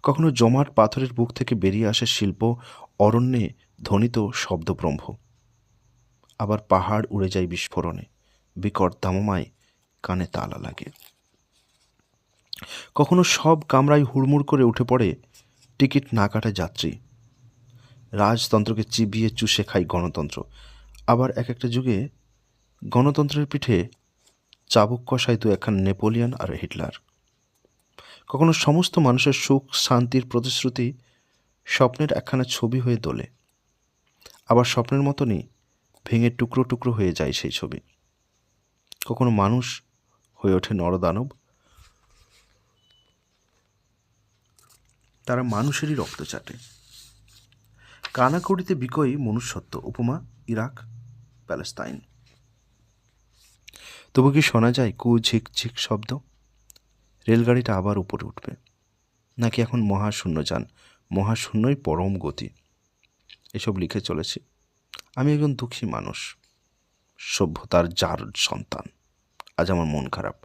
কখনো জমাট পাথরের বুক থেকে বেরিয়ে আসে শিল্প অরণ্যে ধ্বনিত শব্দব্রহ্ম। আবার পাহাড় উড়ে যায় বিস্ফোরণে, বিকট দামমায় কানে তালা লাগে। কখনো সব কামরায় হুড়মুড় করে উঠে পড়ে টিকিট না কাটা যাত্রী। রাজতন্ত্রকে চিবিয়ে চুষে খায় গণতন্ত্র। আবার এক একটা যুগে গণতন্ত্রের পিঠে চাবুক কষায় 2-1খান নেপোলিয়ন আর হিটলার। কখনো সমস্ত মানুষের সুখ শান্তির প্রতিশ্রুতি স্বপ্নের একখানা ছবি হয়ে দোলে। আবার স্বপ্নের মতনই ভেঙে টুকরো টুকরো হয়ে যায় সেই ছবি। কখনো মানুষ হয়ে ওঠে নরদানব, তারা মানুষেরই রক্ত চাটে। কানাকড়িতে বিকয়ী মনুষ্যত্ব। উপমা ইরাক, প্যালেস্তাইন। তবু কি শোনা যায় কু ঝিক ঝিক শব্দ? রেলগাড়িটা আবার উপরে উঠবে, নাকি এখন মহাশূন্যযান, মহাশূন্যই পরম গতি। এসব লিখে চলেছি। আমি একজন দুঃখী মানুষ, সভ্যতার জার সন্তান। আজ আমার মন খারাপ,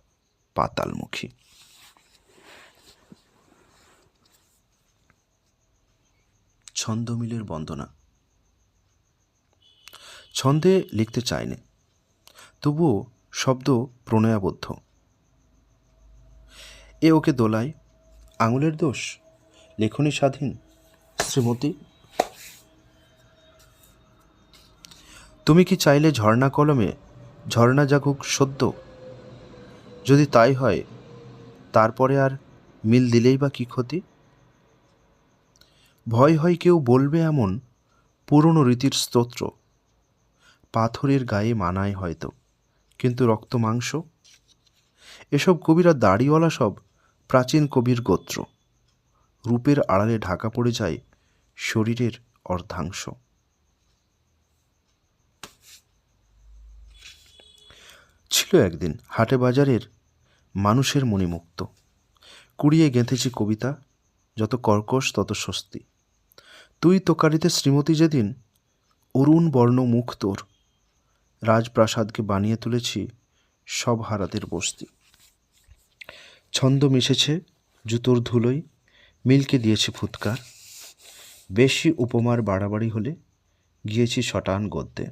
পাতালমুখী। ছন্দমিলের বন্দনা। ছন্দে লিখতে চাইনি, তবুও শব্দ প্রণয়াবদ্ধ। এ ওকে দোলায়, আঙুলের দোষ, লেখনী স্বাধীন। শ্রীমতী, তুমি কি চাইলে ঝর্ণা কলমে ঝর্ণা জাগুক সদ্য? যদি তাই হয়, তারপরে আর মিল দিলেই বা কি ক্ষতি? ভয় হয় কেউ বলবে এমন পুরনো রীতির স্তোত্র, পাথরের গায়ে মানায় হয়তো, কিন্তু রক্ত মাংস। এসব কবিরা দাড়িওয়ালা সব প্রাচীন কবির গোত্র। রূপের আড়ালে ঢাকা পড়ে যায় শরীরের অর্ধাংশ। ছিল একদিন হাটে বাজারের মানুষের মণিমুক্ত, কুড়িয়ে গেঁথেছি কবিতা, যত কর্কশ তত স্বস্তি। তুই তোকারিতে শ্রীমতী যেদিন, অরুণ বর্ণ মুখ তোর, রাজপ্রাসাদকে বানিয়ে তুলেছি সব হারাদের বস্তি। ছন্দ মিশেছে জুতোর ধুলোয়, মিলকে দিয়েছে ফুৎকার। বেশি উপমার বাড়াবাড়ি হলে গিয়েছি শটান গদ্যে।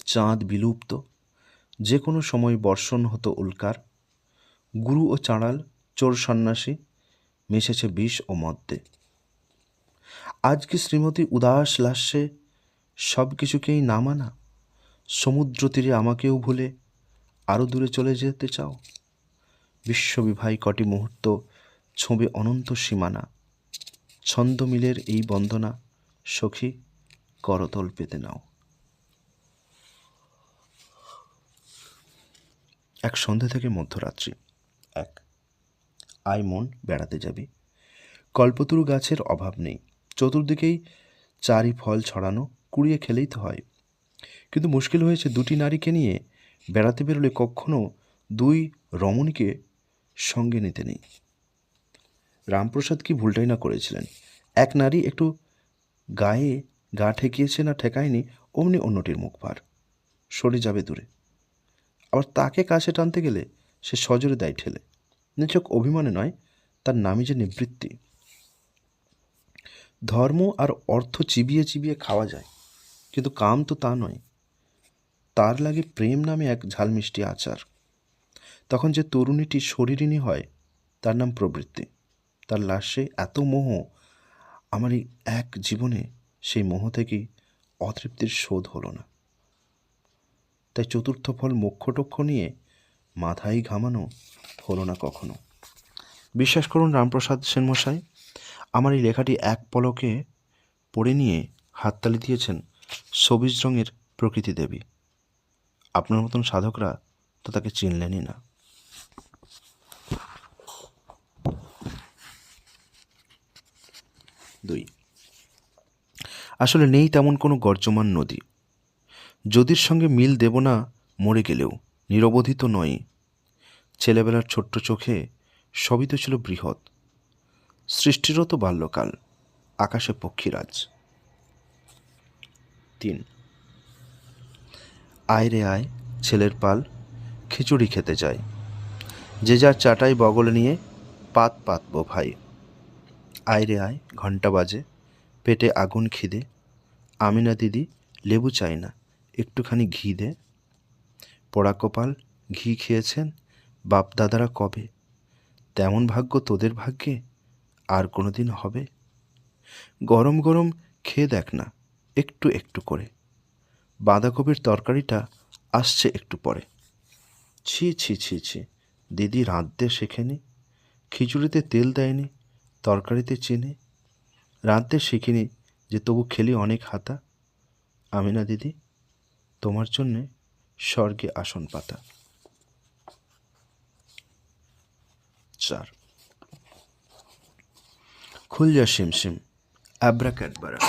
চাঁদ বিলুপ্ত, যে কোনো সময় বর্ষণ হতো উল্কার। গুরু ও চাঁড়াল, চোর সন্ন্যাসী, মিশেছে বিষ ও মদ্যে। আজ কি শ্রীমতী উদাস লাস্যে সব কিছুকেই না মানা? সমুদ্র তীরে আমাকেও ভুলে আরও দূরে চলে যেতে চাও? বিশ্ববিভাই কটি মুহূর্ত ছোঁবে অনন্ত সীমানা। ছন্দমিলের এই বন্দনা সখী করতল পেতে নাও। এক সন্ধে থেকে মধ্যরাত্রি। এক, আয় মন, বেড়াতে যাবি। কল্পতরু গাছের অভাব নেই, চতুর্দিকেই চারি ফল ছড়ানো, কুড়িয়ে খেলেই তো হয়। কিন্তু মুশকিল হয়েছে, দুটি নারীকে নিয়ে বেড়াতে বেরোলে কখনো দুই রমণীকে সঙ্গে নিতে নেই। রামপ্রসাদ কি ভুলটাই না করেছিলেন। এক নারী একটু গায়ে গা ঠেকিয়েছে না ঠেকায়নি, অমনি অন্যটির মুখ ভার, সরে যাবে দূরে। আবার তাকে কাছে টানতে গেলে সে সজোরে দেয় ঠেলে। নিছক অভিমানে নয়, তার নামই যে নিবৃত্তি। ধর্ম আর অর্থ চিবিয়ে চিবিয়ে খাওয়া যায়, কিন্তু কাম তো তা নয়। তার লাগে প্রেম নামে এক ঝালমিষ্টি আচার। তখন যে তরুণীটি শরীরিণী হয়, তার নাম প্রবৃত্তি। তার লাশে এত মোহ, আমার এই এক জীবনে সেই মোহ থেকেই অতৃপ্তির শোধ হলো না। তাই চতুর্থ ফল মোক্ষটক্ষ নিয়ে মাথায় ঘামানো হলো না কখনো। বিশ্বাস করুন রামপ্রসাদ সেনমশাই, আমার এই লেখাটি এক পলকে পড়ে নিয়ে হাততালি দিয়েছেন সবুজ রঙের প্রকৃতি দেবী। আপনার মতন সাধকরা তো তাকে চিনলেনই না। দুই, আসলে নেই তেমন কোনো গর্জমান নদী। যদির সঙ্গে মিল দেব না মরে গেলেও, নিরবধি তো নয়। ছেলেবেলার ছোট্ট চোখে সবই তো ছিল বৃহৎ। সৃষ্টিরও তো বাল্যকাল, আকাশে পক্ষীরাজ। তিন, আয় রে আয়, ছেলের পাল, খিচুড়ি খেতে যায়। যে যার চাটাই বগলে নিয়ে পাত পাতবো ভাই। আয় রে আয়, ঘণ্টা বাজে, পেটে আগুন খিদে। আমিনা দিদি লেবু চাই না, একটুখানি ঘি দে। পোড়া কপাল, ঘি খেয়েছেন বাপ দাদারা কবে? তেমন ভাগ্য তোদের ভাগ্যে আর কোনো দিন হবে? গরম গরম খেয়ে দেখ না, একটু একটু করে। বাঁধাকপির তরকারিটা আসছে একটু পরে। ছি ছি ছি ছি, দিদি রাঁধতে শেখেনি, খিচুড়িতে তেল দেয়নি, তরকারিতে চিনি। রাঁধতে শিখিনি যে তবু খেলি অনেক হাতা। আমিনা দিদি, তোমার জন্যে স্বর্গে আসন পাতা। 4, খুল যা শিমশিম, অ্যাব্রাক্যাডবরা,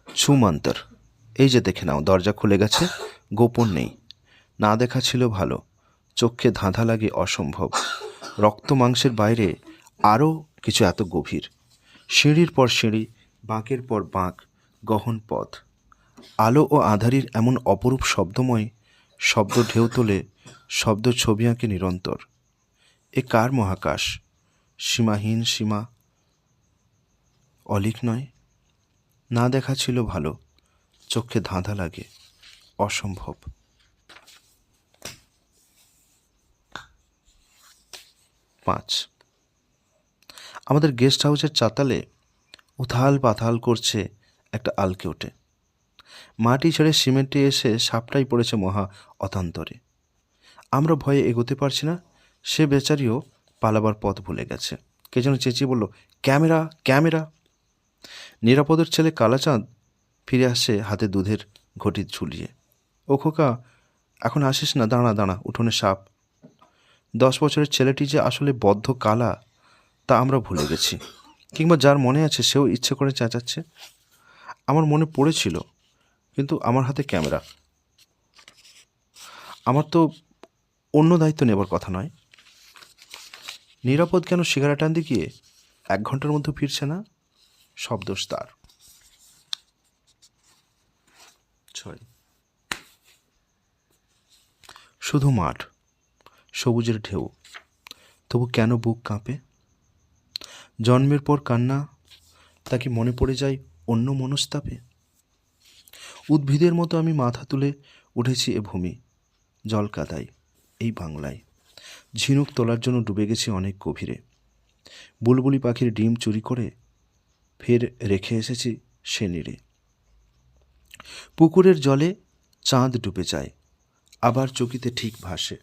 ছুমন্তর। এই যে দেখে নাও, দরজা খুলে গেছে, গোপন নেই। না দেখা ছিল ভালো, চোখে ধাঁধা লাগে অসম্ভব। রক্ত মাংসের বাইরে আরও কিছু এত গভীর। সিঁড়ির পর সিঁড়ি, বাঁকের পর বাঁক, গহন পথ। আলো ও আঁধারির এমন অপরূপ শব্দময় শব্দ ঢেউ তোলে, শব্দ ছবি আঁকে নিরন্তর। এ কার মহাকাশ? সীমাহীন সীমা অলিক নয়? না দেখা ছিল ভালো, চোখে ধাঁধা লাগে অসম্ভব। 5 আমাদের গেস্ট হাউসের চাতালে উথাল পাথাল করছে একটা আলকে ওঠে। মাটি ছেড়ে সিমেন্টে এসে সাপটাই পড়েছে মহা অতান্তরে। আমরা ভয়ে এগোতে পারছি না, সে বেচারিও পালাবার পথ ভুলে গেছে। কে যেন চেঁচিয়ে বলল, ক্যামেরা ক্যামেরা। নিরাপদের ছেলে কালাচাঁদ ফিরে আসে হাতে দুধের ঘটি ঝুলিয়ে। ও খোকা, এখন আসিস না, দাঁড়া দাঁড়া, উঠোনে সাপ। 10 বছরের ছেলেটি যে আসলে বদ্ধ কালা তা আমরা ভুলে গেছি। কিংবা যার মনে আছে সেও ইচ্ছে করে চেঁচাচ্ছে। আমার মনে পড়েছিল, কিন্তু আমার হাতে ক্যামেরা। আমার তো অন্য দায়িত্ব নেবার কথা নয়। নিরাপদ কেন সিগারেট আনতে গিয়ে 1 ঘন্টার মধ্যে ফিরছে না? সব দোষ তার। 6 শুধু মাঠ, সবুজের ঢেউ, তবু কেন বুক কাঁপে? জন্মের পর কান্না, তা কি মনে পড়ে যায় অন্য মনস্তাপে? উদ্ভিদের মতো আমি মাথা তুলে উঠেছি এ ভূমি, জল কাদাই এই বাংলায়। ঝিনুক তোলার জন্য ডুবে গেছি অনেক গভীরে। বুলবুলি পাখির ডিম চুরি করে ফের রেখে এসেছি সে নীড়ে। পুকুরের জলে চাঁদ ডুবে যায়, আবার চকিতে ঠিক ভাসে।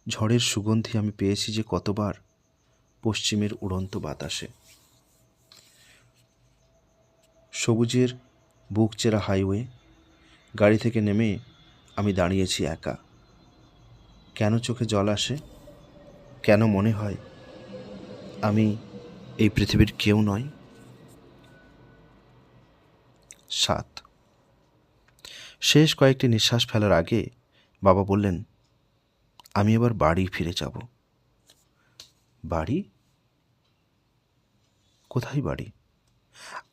ঝড়ের সুগন্ধি আমি পেয়েছি যে কতবার পশ্চিমের উড়ন্ত বাতাসে। সবুজের বুক চেরা হাইওয়ে, গাড়ি থেকে নেমে আমি দাঁড়িয়েছি একা। কেন চোখে জল আসে? কেন মনে হয় আমি এই পৃথিবীর কেউ নয়? 7 শেষ কয়েকটি নিঃশ্বাস ফেলার আগে বাবা বললেন, আমি এবার বাড়ি ফিরে যাব। বাড়ি? কোথায় বাড়ি?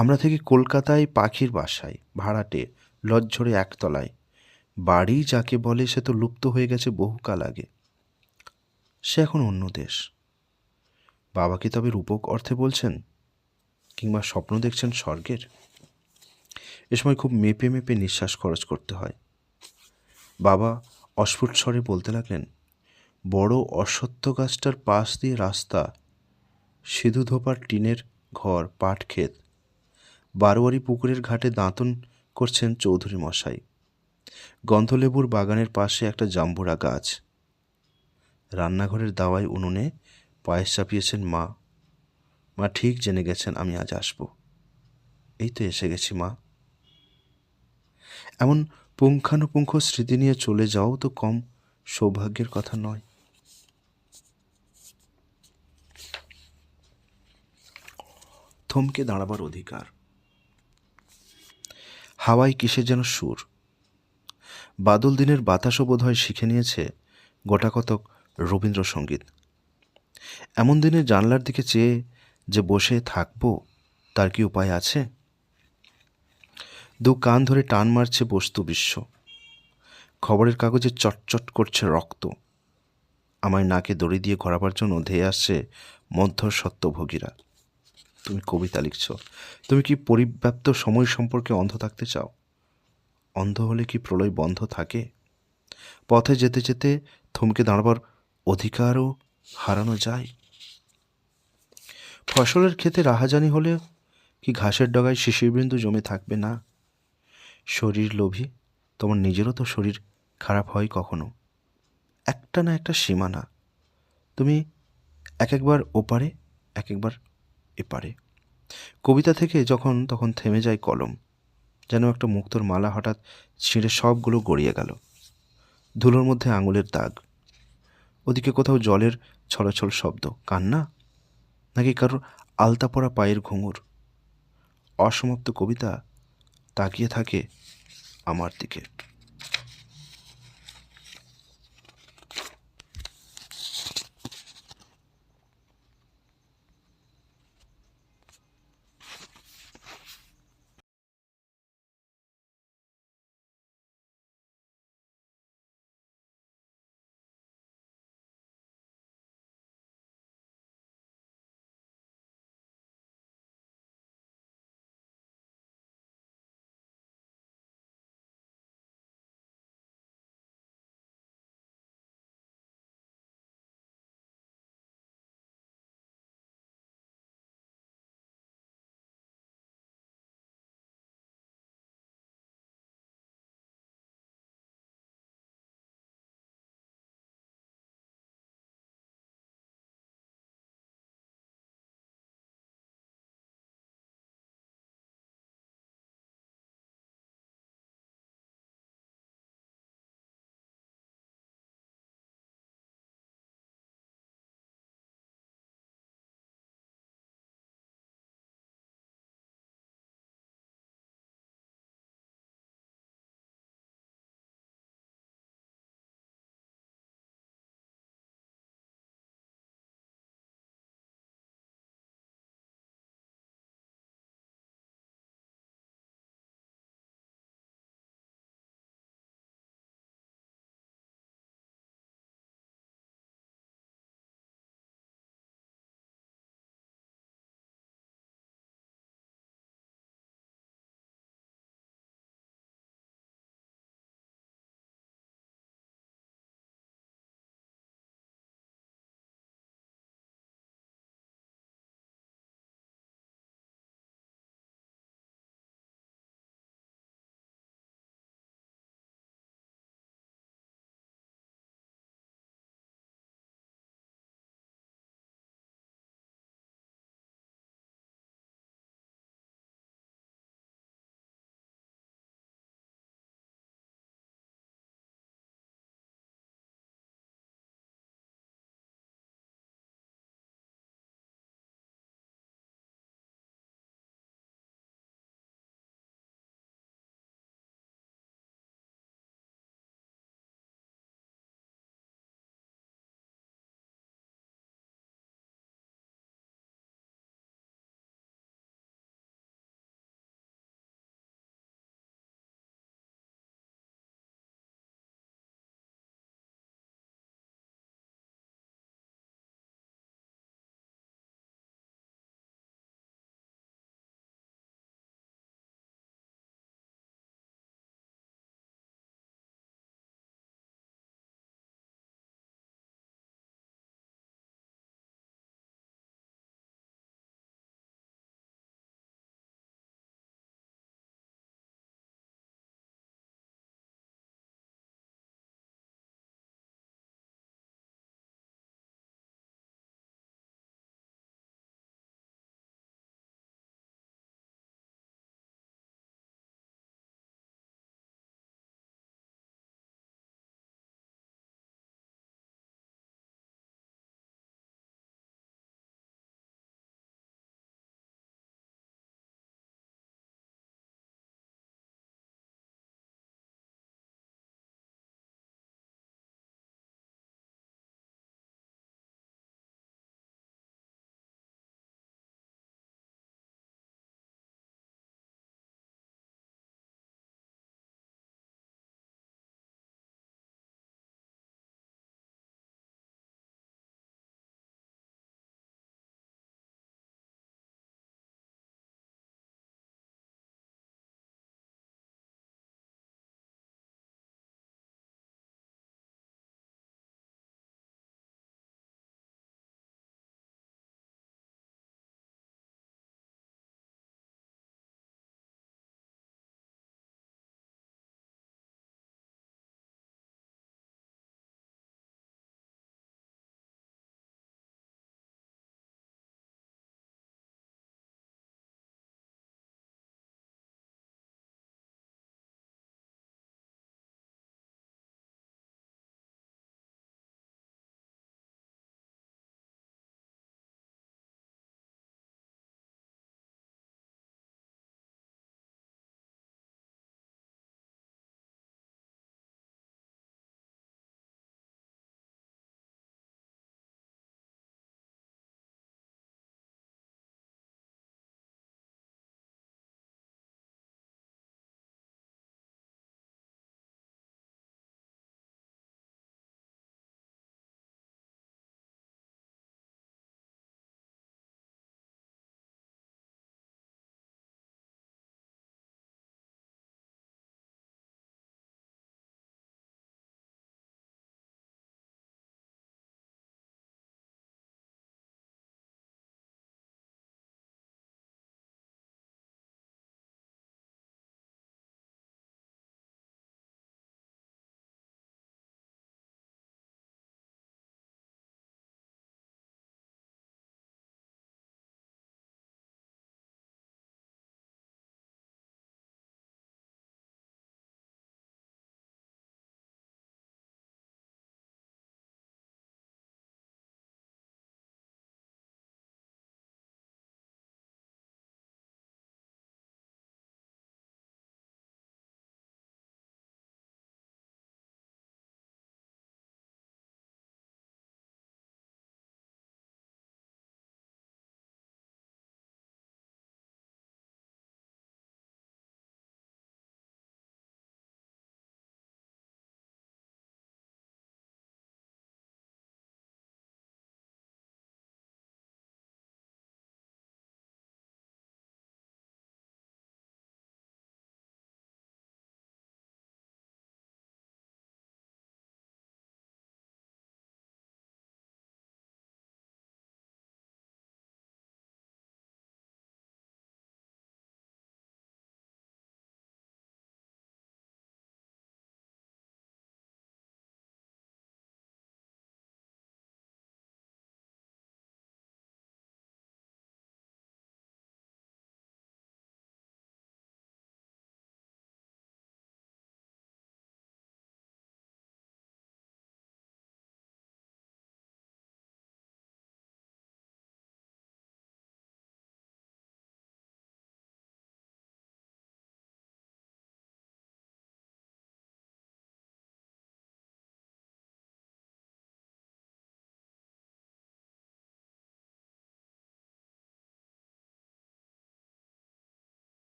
আমরা থেকে কলকাতায় পাখির বাসায়, ভাড়াটে, লজ্জরে একতলায়। বাড়ি যাকে বলে সে তো লুপ্ত হয়ে গেছে বহুকাল আগে। সে এখন অন্য দেশ। বাবা কি তবে রূপক অর্থে বলছেন, কিংবা স্বপ্ন দেখছেন স্বর্গের? এ সময় খুব মেপে মেপে নিঃশ্বাস খরচ করতে হয়। বাবা অস্ফুট স্বরে বলতে লাগলেন, বড় অশ্বত্থ গাছটার পাশ দিয়ে রাস্তা, সিধু ধোপার টিনের ঘর, পাট ক্ষেত। বারোয়ারি পুকুরের ঘাটে দাঁতন করছেন চৌধুরী মশাই। গন্ধলেবুর বাগানের পাশে একটা জাম্বুরা গাছ। রান্নাঘরের দাওয়ায় উনুনে পায়েস চাপিয়েছেন মা। মা ঠিক জেনে গেছেন আমি আজ আসব। এই তো এসে গেছি মা। এমন পুঙ্খানুপুঙ্খ স্মৃতি নিয়ে চলে যাও তো কম সৌভাগ্যের কথা নয়। থমকে দাঁড়াবার অধিকার। হাওয়ায় কিসের যেন সুর। বাদল দিনের বাতাসও বোধ হয় শিখে নিয়েছে গোটাকতক রবীন্দ্রসঙ্গীত। এমন দিনে জানলার দিকে চেয়ে যে বসে থাকবো, তার কি উপায় আছে? দু কান ধরে টান মারছে বস্তু বিশ্ব। খবরের কাগজে চটচট করছে রক্ত। আমায় নাকে দড়ি দিয়ে ঘোরাবার জন্য ধেয়ে আসছে মধ্যস্বত্বভোগীরা। তুমি কবিতা লিখছ, তুমি কি পরিব্যাপ্ত সময় সম্পর্কে অন্ধ থাকতে চাও? অন্ধ হলে কি প্রলয় বন্ধ থাকে? পথে যেতে যেতে থমকে দাঁড়াবার অধিকারও হারানো যায়? ফসলের ক্ষেতে রাহাজানি হলে কি ঘাসের ডগায় শিশিরবিন্দু জমে থাকবে না? শরীর লোভী, তোমার নিজেরও তো শরীর খারাপ হয় কখনো। একটা না একটা সীমানা। তুমি এক একবার ওপারে, এক একবার এপারে। কবিতা থেকে যখন তখন থেমে যায় কলম, যেন একটা মুক্তোর মালা হঠাৎ ছিঁড়ে সবগুলো গড়িয়ে গেল। ধুলোর মধ্যে আঙুলের দাগ। ওদিকে কোথাও জলের ছলছল শব্দ, কান্না নাকি কারোর আলতা পরা পায়ের ঘুঙুর। অসমাপ্ত কবিতা তাকিয়ে থাকে আমার দিকে।